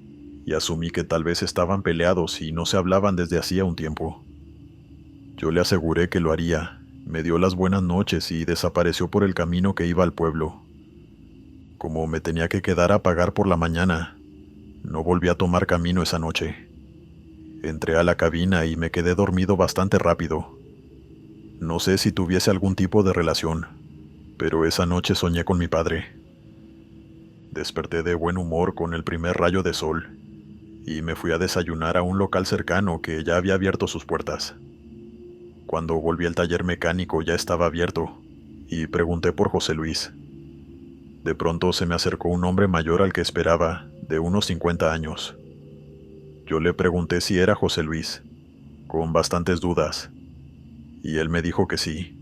y asumí que tal vez estaban peleados y no se hablaban desde hacía un tiempo. Yo le aseguré que lo haría, me dio las buenas noches y desapareció por el camino que iba al pueblo. Como me tenía que quedar a pagar por la mañana, no volví a tomar camino esa noche. Entré a la cabina y me quedé dormido bastante rápido. No sé si tuviese algún tipo de relación, pero esa noche soñé con mi padre. Desperté de buen humor con el primer rayo de sol, y me fui a desayunar a un local cercano que ya había abierto sus puertas. Cuando volví al taller mecánico ya estaba abierto, y pregunté por José Luis. De pronto se me acercó un hombre mayor al que esperaba, de unos 50 años. Yo le pregunté si era José Luis, con bastantes dudas, y él me dijo que sí,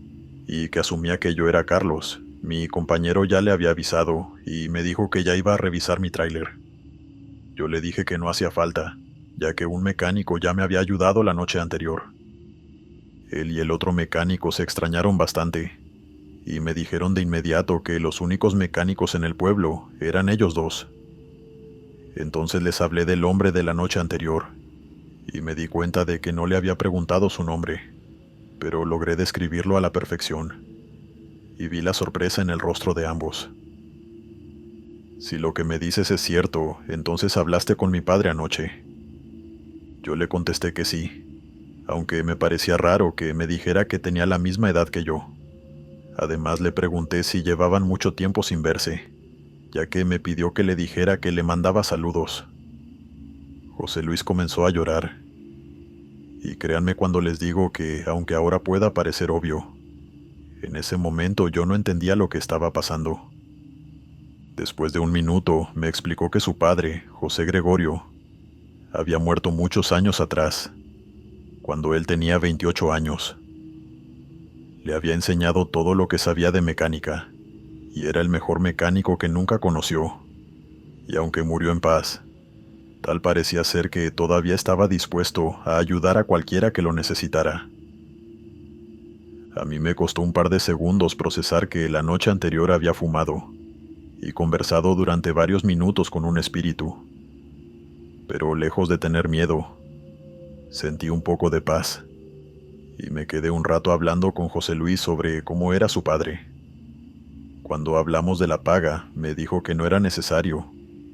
y que asumía que yo era Carlos. Mi compañero ya le había avisado, y me dijo que ya iba a revisar mi tráiler. Yo le dije que no hacía falta, ya que un mecánico ya me había ayudado la noche anterior. Él y el otro mecánico se extrañaron bastante, y me dijeron de inmediato que los únicos mecánicos en el pueblo eran ellos dos. Entonces les hablé del hombre de la noche anterior, y me di cuenta de que no le había preguntado su nombre, pero logré describirlo a la perfección, y vi la sorpresa en el rostro de ambos. «Si lo que me dices es cierto, entonces hablaste con mi padre anoche». Yo le contesté que sí, aunque me parecía raro que me dijera que tenía la misma edad que yo. Además le pregunté si llevaban mucho tiempo sin verse, ya que me pidió que le dijera que le mandaba saludos. José Luis comenzó a llorar, Y créanme cuando les digo que, aunque ahora pueda parecer obvio, en ese momento yo no entendía lo que estaba pasando. Después de un minuto, me explicó que su padre, José Gregorio, había muerto muchos años atrás, cuando él tenía 28 años. Le había enseñado todo lo que sabía de mecánica, y era el mejor mecánico que nunca conoció. Y aunque murió en paz, tal parecía ser que todavía estaba dispuesto a ayudar a cualquiera que lo necesitara. A mí me costó un par de segundos procesar que la noche anterior había fumado y conversado durante varios minutos con un espíritu. Pero lejos de tener miedo, sentí un poco de paz, y me quedé un rato hablando con José Luis sobre cómo era su padre. Cuando hablamos de la paga, me dijo que no era necesario,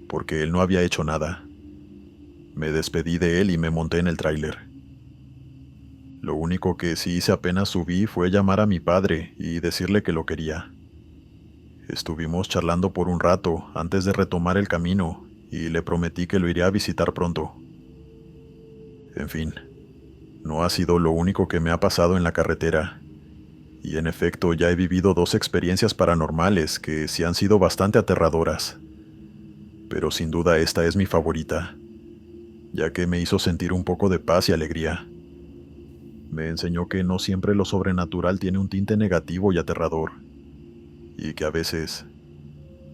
porque él no había hecho nada. Me despedí de él y me monté en el tráiler. Lo único que sí hice apenas subí fue llamar a mi padre y decirle que lo quería. Estuvimos charlando por un rato antes de retomar el camino y le prometí que lo iría a visitar pronto. En fin, no ha sido lo único que me ha pasado en la carretera, y en efecto ya he vivido 2 experiencias paranormales que sí han sido bastante aterradoras. Pero sin duda esta es mi favorita, ya que me hizo sentir un poco de paz y alegría. Me enseñó que no siempre lo sobrenatural tiene un tinte negativo y aterrador, y que a veces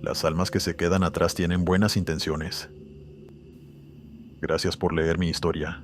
las almas que se quedan atrás tienen buenas intenciones. Gracias por leer mi historia.